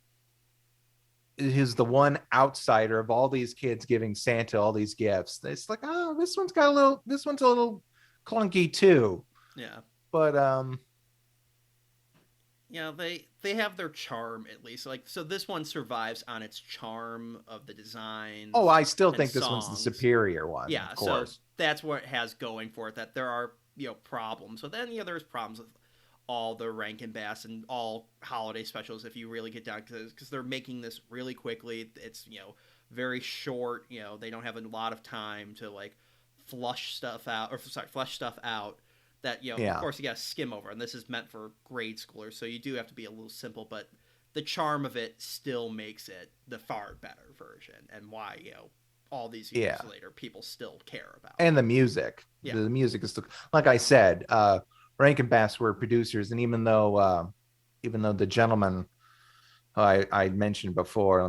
is the one outsider of all these kids giving Santa all these gifts. It's like, this one's a little clunky too. Yeah. But they have their charm, at least. Like, so this one survives on its charm of the design. Oh, I still think this one's the superior one. Yeah, of course. So that's what it has going for it, that there are problems. But then there's problems with all the Rankin Bass and all holiday specials, if you really get down to this, because they're making this really quickly. It's very short. They don't have a lot of time to like flush stuff out. That of course you gotta skim over, and this is meant for grade schoolers, so you do have to be a little simple, but the charm of it still makes it the far better version, and why all these years later people still care about and the music. The music is still, like I said, Rankin Bass were producers, and even though the gentleman I mentioned before,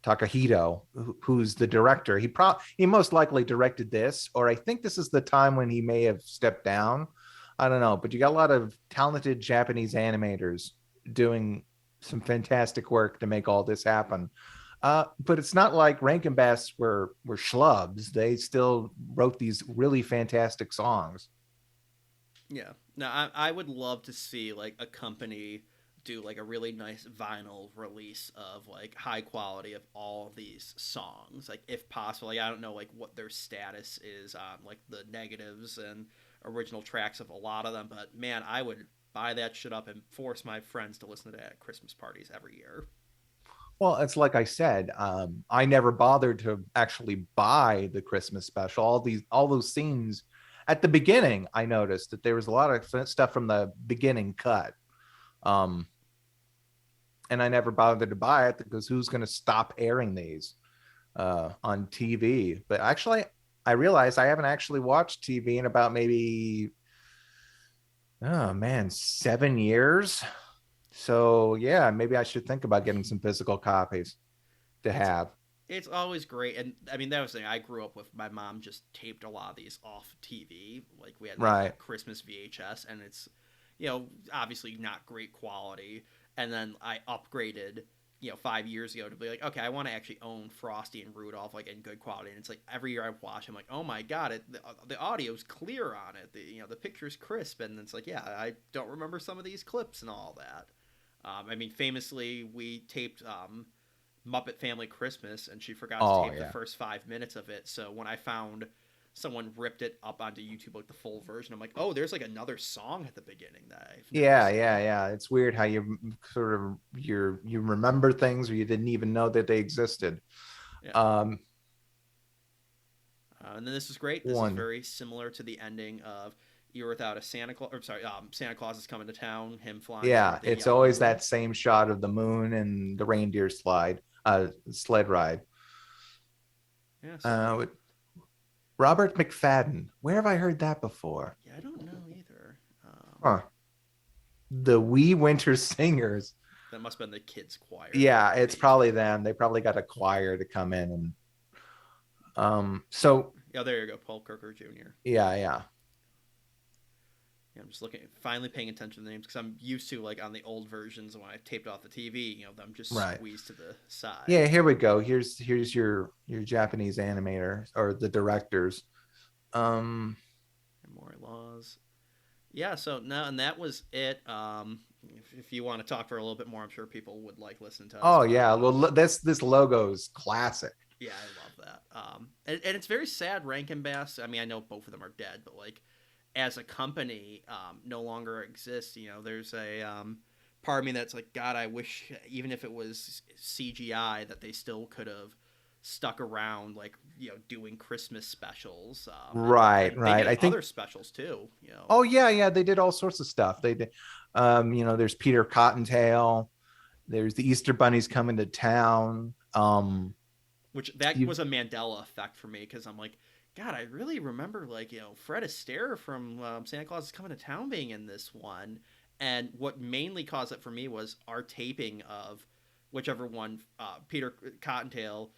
Takahito, who's the director, he most likely directed this, or I think this is the time when he may have stepped down. I don't know, but you got a lot of talented Japanese animators doing some fantastic work to make all this happen. But it's not like Rankin Bass were schlubs. They still wrote these really fantastic songs. Yeah. Now, I would love to see like a company do like a really nice vinyl release of like high quality of all of these songs, like if possible. Like, I don't know like what their status is on like the negatives and original tracks of a lot of them, but man, I would buy that shit up and force my friends to listen to that at Christmas parties every year. Well, it's like I said, I never bothered to actually buy the Christmas special. All those scenes at the beginning, I noticed that there was a lot of stuff from the beginning cut. And I never bothered to buy it because who's going to stop airing these on TV? But actually, I realized I haven't actually watched TV in about maybe, 7 years. So yeah, maybe I should think about getting some physical copies to have. It's always great, and I mean that was the thing. I grew up with my mom just taped a lot of these off TV. Like we had like, Christmas VHS, and it's obviously not great quality. And then I upgraded 5 years ago to be like, okay, I want to actually own Frosty and Rudolph like in good quality. And it's like every year I watch, I'm like, oh my god, the audio's clear on it. The picture's crisp, and it's like, yeah, I don't remember some of these clips and all that. I mean, famously, we taped Muppet Family Christmas, and she forgot to tape the first 5 minutes of it. So when I found someone ripped it up onto YouTube, like the full version, I'm like, oh, there's like another song at the beginning that I've yeah. It's weird how you sort of you remember things or you didn't even know that they existed. Yeah. And then this is great. This is very similar to the ending of Year Without a Santa Claus. Or sorry, Santa Claus is Coming to Town. Him flying. Yeah, it's always that same shot of the moon and the reindeer sled ride. Yeah. Robert McFadden. Where have I heard that before? Yeah, I don't know either. The Wee Winter Singers. That must have been the kids' choir. Yeah, it's probably them. They probably got a choir to come in and so. Yeah, there you go, Paul Kirker Jr. Yeah. I'm just finally paying attention to the names because I'm used to like on the old versions when I taped off the TV, them just squeezed to the side. Yeah, here we go. Here's your Japanese animator or the directors. More laws. Yeah, so now and that was it. If you want to talk for a little bit more, I'm sure people would like listening to us. Oh yeah, well this logo's classic. Yeah, I love that. And it's very sad. Rankin Bass. I mean, I know both of them are dead, but like, as a company, no longer exists. There's a part of me that's like, God, I wish even if it was CGI that they still could have stuck around, like doing Christmas specials. Right. I think other specials too. Oh yeah, they did all sorts of stuff. They did. There's Peter Cottontail. There's the Easter Bunnies Coming to Town. Which was a Mandela effect for me because I'm like, God, I really remember Fred Astaire from Santa Claus is Coming to Town being in this one. And what mainly caused it for me was our taping of whichever one, Peter Cottontail,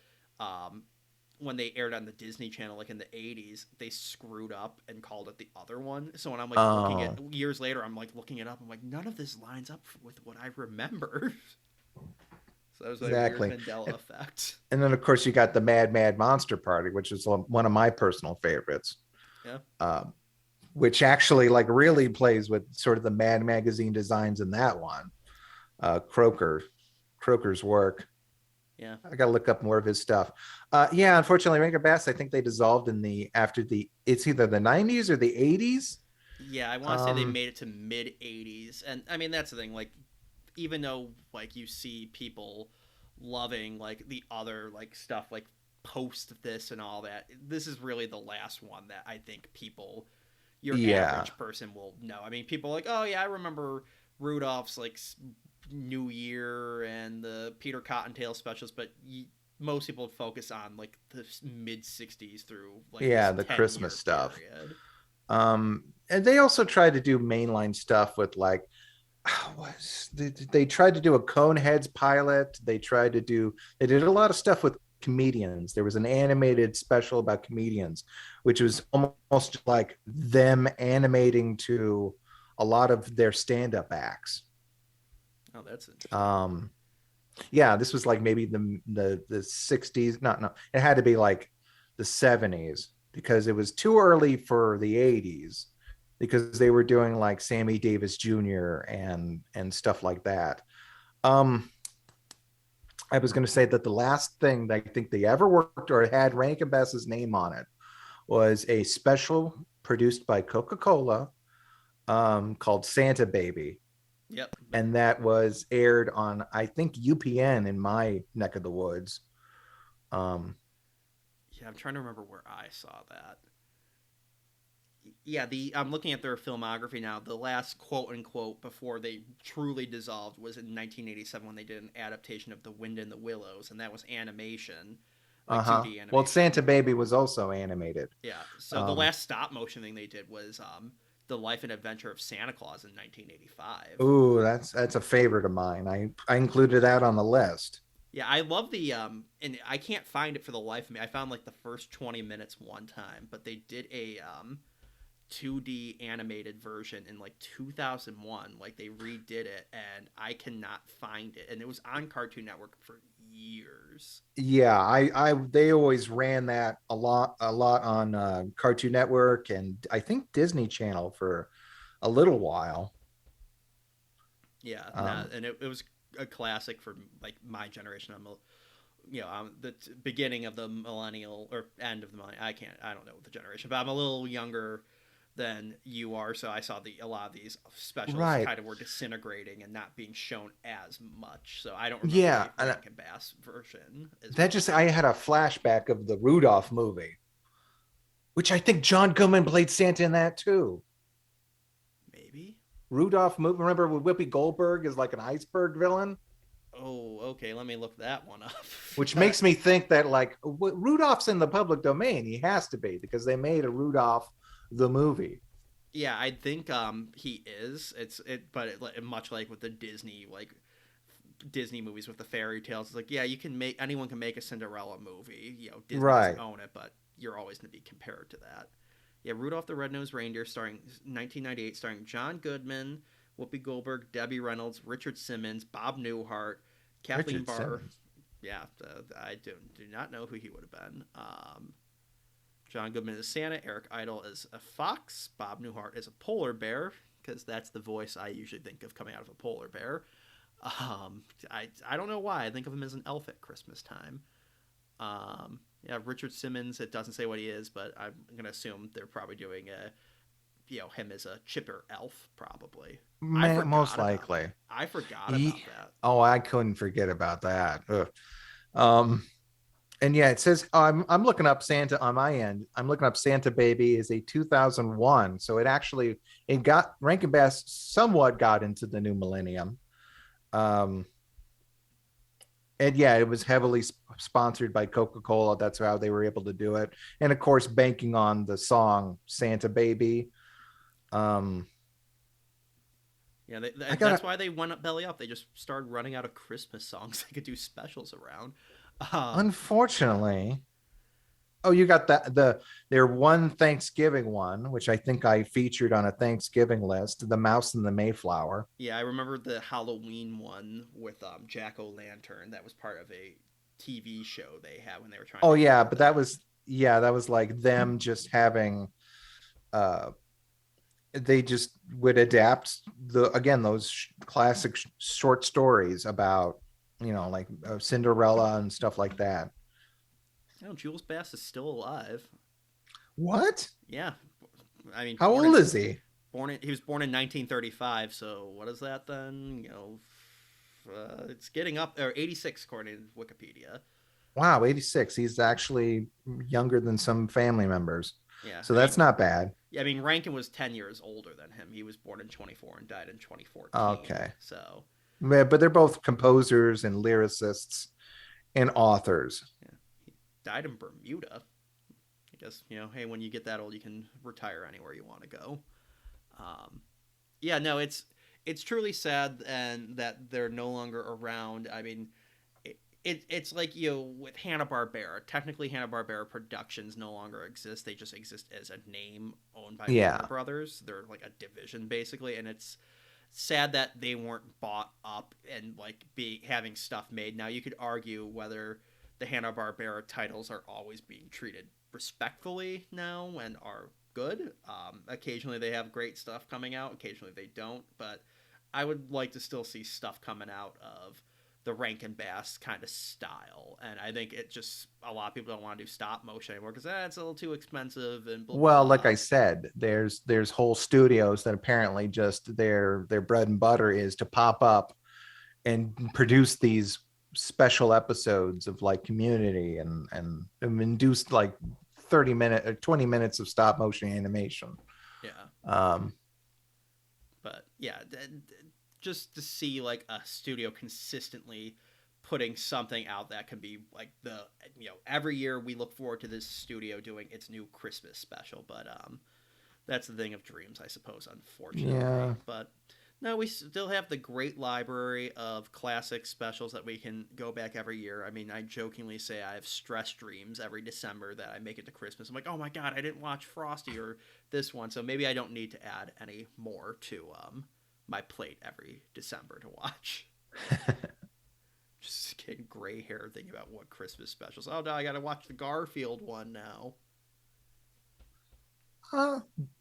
when they aired on the Disney Channel, like in the 80s, they screwed up and called it the other one. So when I'm like looking at years later, I'm like looking it up. I'm like, none of this lines up with what I remember. So that was like a weird Mandela effect. And then of course you got the Mad Monster Party, which is one of my personal favorites. Yeah. Which actually like really plays with sort of the Mad Magazine designs in that one. Croker's work. Yeah. I got to look up more of his stuff. Unfortunately, Rankin Bass, I think they dissolved it's either the 90s or the 80s. Yeah, I want to say they made it to mid 80s. And I mean, that's the thing. Like, even though like you see people loving like the other like stuff like post this and all that, this is really the last one that I think your average person will know. I mean, people are like, oh yeah, I remember Rudolph's like New Year and the Peter Cottontail specials, but most people focus on like the mid 60s through like the Christmas stuff. And they also tried to do mainline stuff with like they tried to do a Coneheads pilot. They did a lot of stuff with comedians. There was an animated special about comedians, which was almost like them animating to a lot of their stand-up acts. Oh, that's interesting. This was like maybe the 60s. No, it had to be like the 70s because it was too early for the 80s because they were doing like Sammy Davis Jr. and stuff like that. I was going to say that the last thing that I think they ever worked or had Rankin Bass's name on it was a special produced by Coca-Cola called Santa Baby. Yep. And that was aired on, I think, UPN in my neck of the woods. I'm trying to remember where I saw that. Yeah, I'm looking at their filmography now. The last quote unquote before they truly dissolved was in 1987 when they did an adaptation of The Wind in the Willows, and that was animation. Like 2D animation. Well, Santa Baby was also animated. Yeah. So the last stop motion thing they did was The Life and Adventure of Santa Claus in 1985. Ooh, that's a favorite of mine. I included that on the list. Yeah, I love the and I can't find it for the life of me. I found like the first 20 minutes one time, but they did a 2D animated version in like 2001. Like they redid it, and I cannot find it. And it was on Cartoon Network for years. Yeah, they always ran that a lot on Cartoon Network and I think Disney Channel for a little while. Yeah, Um, and it was a classic for like my generation. I'm the beginning of the millennial or end of the millennial. I don't know the generation, but I'm a little younger than you are, so I saw a lot of these specials right. kind of were disintegrating and not being shown as much. So I don't remember Yeah, the and Rankin Bass version as that much. just I had a flashback of the Rudolph movie, which I think John Goodman played Santa in that too. Maybe. Rudolph movie. Remember with Whoopi Goldberg is like an iceberg villain, Oh, okay. Let me look that one up. which makes me think that like Rudolph's in the public domain. He has to be because they made a Rudolph the movie. Yeah, I think he is. Much like with the Disney movies with the fairy tales. It's like, yeah, anyone can make a Cinderella movie. Disney Right. doesn't own it, but you're always going to be compared to that. Yeah, Rudolph the Red-Nosed Reindeer, starring 1998, starring John Goodman, Whoopi Goldberg, Debbie Reynolds, Richard Simmons, Bob Newhart, Kathleen Richard Barr. Simmons. Yeah, I do not know who he would have been. John Goodman is Santa, Eric Idle is a fox, Bob Newhart is a polar bear, because that's the voice I usually think of coming out of a polar bear. I don't know why I think of him as an elf at Christmas time. Yeah, Richard Simmons. It doesn't say what he is, but I'm gonna assume they're probably doing him as a chipper elf, probably. Most likely. I forgot about that. Oh, I couldn't forget about that. Ugh. And yeah, it says I'm looking up Santa on my end. I'm looking up Santa Baby is a 2001, so it got Rankin Bass somewhat got into the new millennium. And yeah, it was heavily sponsored by Coca-Cola. That's how they were able to do it, and of course, banking on the song Santa Baby. Yeah, that's why they went up belly up. They just started running out of Christmas songs they could do specials around. Unfortunately, you got their one Thanksgiving one, which I think I featured on a Thanksgiving list, The Mouse and the Mayflower. Yeah, I remember the Halloween one with Jack-o'-lantern. That was part of a TV show they had when they were trying. Oh yeah, but that was like them just having they just would adapt those classic short stories about like Cinderella and stuff like that. Jules Bass is still alive. What? Yeah, I mean, how old is he? He was born in 1935. So what is that then? It's getting up or 86 according to Wikipedia. Wow, 86. He's actually younger than some family members. Yeah. So that's not bad. Yeah, I mean, Rankin was 10 years older than him. He was born in 24 and died in 2014. Okay. So. But they're both composers and lyricists and authors. Yeah. He died in Bermuda. I guess, hey, when you get that old, you can retire anywhere you want to go. Yeah, no, it's truly sad and that they're no longer around. I mean, it's like with Hanna-Barbera. Technically, Hanna-Barbera Productions no longer exist. They just exist as a name owned by Warner Brothers. They're like a division basically, and it's sad that they weren't bought up and like having stuff made. Now you could argue whether the Hanna-Barbera titles are always being treated respectfully now and are good. Occasionally they have great stuff coming out. Occasionally they don't. But I would like to still see stuff coming out of the Rankin Bass kind of style, and I think it just a lot of people don't want to do stop motion anymore because it's a little too expensive and blah, well, blah. like I said, there's whole studios that apparently just their bread and butter is to pop up and produce these special episodes of like Community and induce like 30-minute or 20 minutes of stop motion animation. Yeah. But yeah, just to see like a studio consistently putting something out that can be like every year we look forward to this studio doing its new Christmas special, but that's the thing of dreams, I suppose, unfortunately. Yeah. But No, we still have the great library of classic specials that we can go back every year. I mean, I jokingly say I have stress dreams every December that I make it to Christmas. I'm like, oh my god, I didn't watch Frosty or this one, so maybe I don't need to add any more to my plate every December to watch. Just getting gray hair thinking about what Christmas specials. Oh no, I gotta watch the Garfield one now.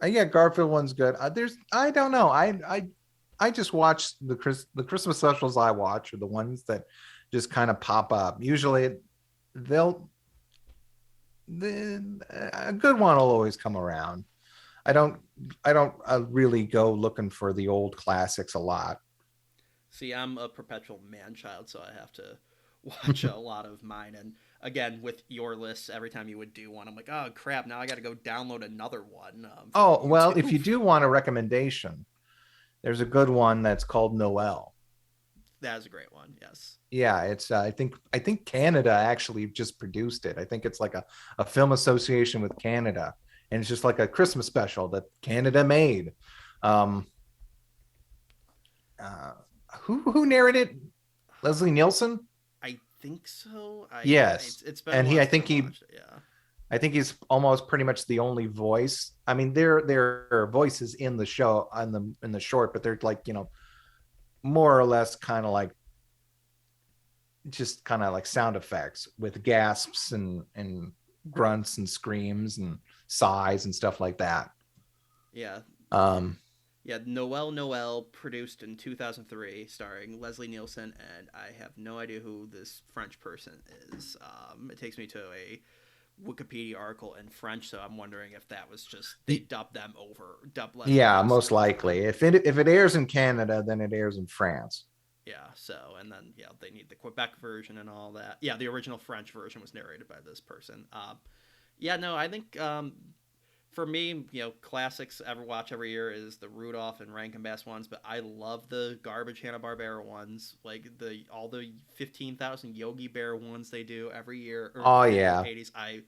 Yeah, Garfield one's good. I don't know. I just watch the Christmas specials. I watch are the ones that just kind of pop up. Usually, a good one will always come around. I don't really go looking for the old classics a lot. See, I'm a perpetual man-child, so I have to watch a lot of mine. And again, with your lists, every time you would do one, I'm like, oh crap! Now I got to go download another one. Oh well, if you do want a recommendation, there's a good one that's called Noel. That is a great one. Yes. Yeah, it's I think Canada actually just produced it. I think it's like a film association with Canada, and it's just like a Christmas special that Canada made. Who narrated? Leslie Nielsen? I think so. Yes. It's been and a he while I think since I he watched it, yeah. I think he's almost pretty much the only voice. I mean, there are voices in the show in the short, but they're like, more or less kind of like just kind of like sound effects with gasps and grunts and screams and sighs and stuff like that. Yeah. Yeah, Noel, produced in 2003, starring Leslie Nielsen, and I have no idea who this French person is. It takes me to a Wikipedia article in French, so I'm wondering if that was just they dubbed Leslie Nielsen. Most likely. If it airs in Canada, then it airs in France. Yeah, so, and then, they need the Quebec version and all that. Yeah, the original French version was narrated by this person. I think for me, classics I ever watch every year is the Rudolph and Rankin Bass ones, but I love the garbage Hanna-Barbera ones, like all the 15,000 Yogi Bear ones they do every year. Oh, yeah. 80s.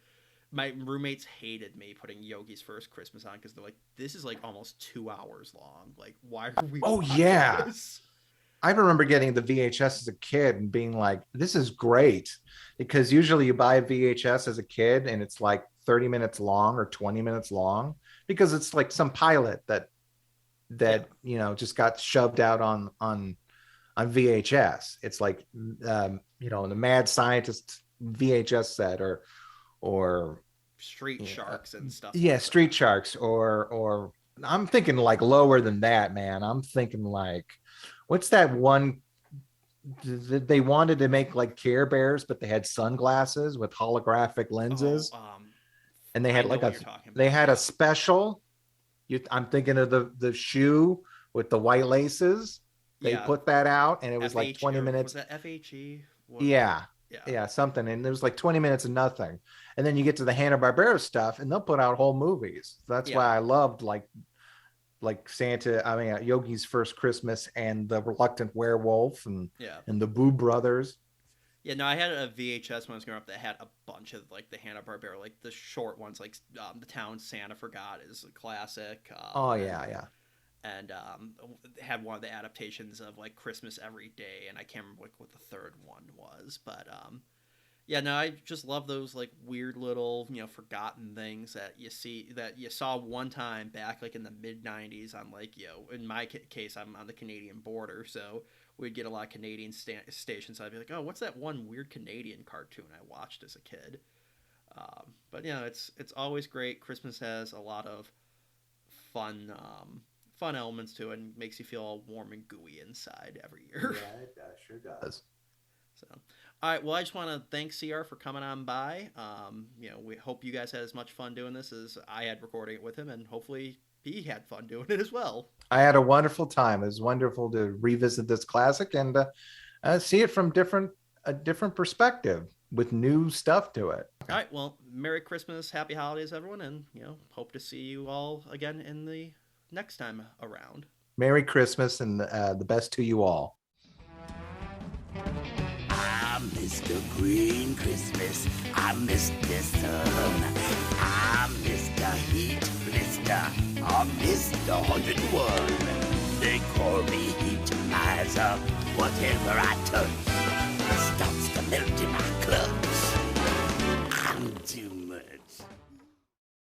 My roommates hated me putting Yogi's First Christmas on because they're like, this is like almost 2 hours long. Like, why are we watching this? I remember getting the VHS as a kid and being like, this is great. Because usually you buy a VHS as a kid and it's like 30 minutes long or 20 minutes long because it's like some pilot that just got shoved out on VHS. It's like, the Mad Scientist VHS set or Street Sharks and stuff. Yeah, Street Sharks or I'm thinking like lower than that, man. I'm thinking like, what's that one they wanted to make like Care Bears, but they had sunglasses with holographic lenses. And they had a special. I'm thinking of the shoe with the white laces. They put that out, and it was like 20 minutes. Was that FHE? Yeah, something. And there was like 20 minutes of nothing. And then you get to the Hanna-Barbera stuff, and they'll put out whole movies. That's why I loved like Yogi's First Christmas and the Reluctant Werewolf and the Boo Brothers. Yeah, no, I had a VHS when I was growing up that had a bunch of like the Hanna-Barbera, like the short ones, like The Town Santa Forgot is a classic. And had one of the adaptations of like Christmas Every Day, and I can't remember what the third one was, but I just love those like weird little forgotten things that you saw one time back like in the mid 90s on like in my case I'm on the Canadian border, so we'd get a lot of Canadian stations. I'd be like, oh, what's that one weird Canadian cartoon I watched as a kid? But it's always great. Christmas has a lot of fun elements to it and makes you feel all warm and gooey inside every year. Yeah, it sure does. So, all right. Well, I just want to thank CR for coming on by. We hope you guys had as much fun doing this as I had recording it with him, and hopefully he had fun doing it as well. I had a wonderful time. It was wonderful to revisit this classic and see it from a different perspective with new stuff to it. All right. Well, Merry Christmas, Happy Holidays, everyone, and hope to see you all again in the next time around. Merry Christmas and the best to you all. I'm Mr. Green Christmas. I'm Mr. Sun. I'm Mr. Heat Blister. I'm Mr. 101. They call me 'cause whatever I touch starts to melt in my clutch. I'm too much.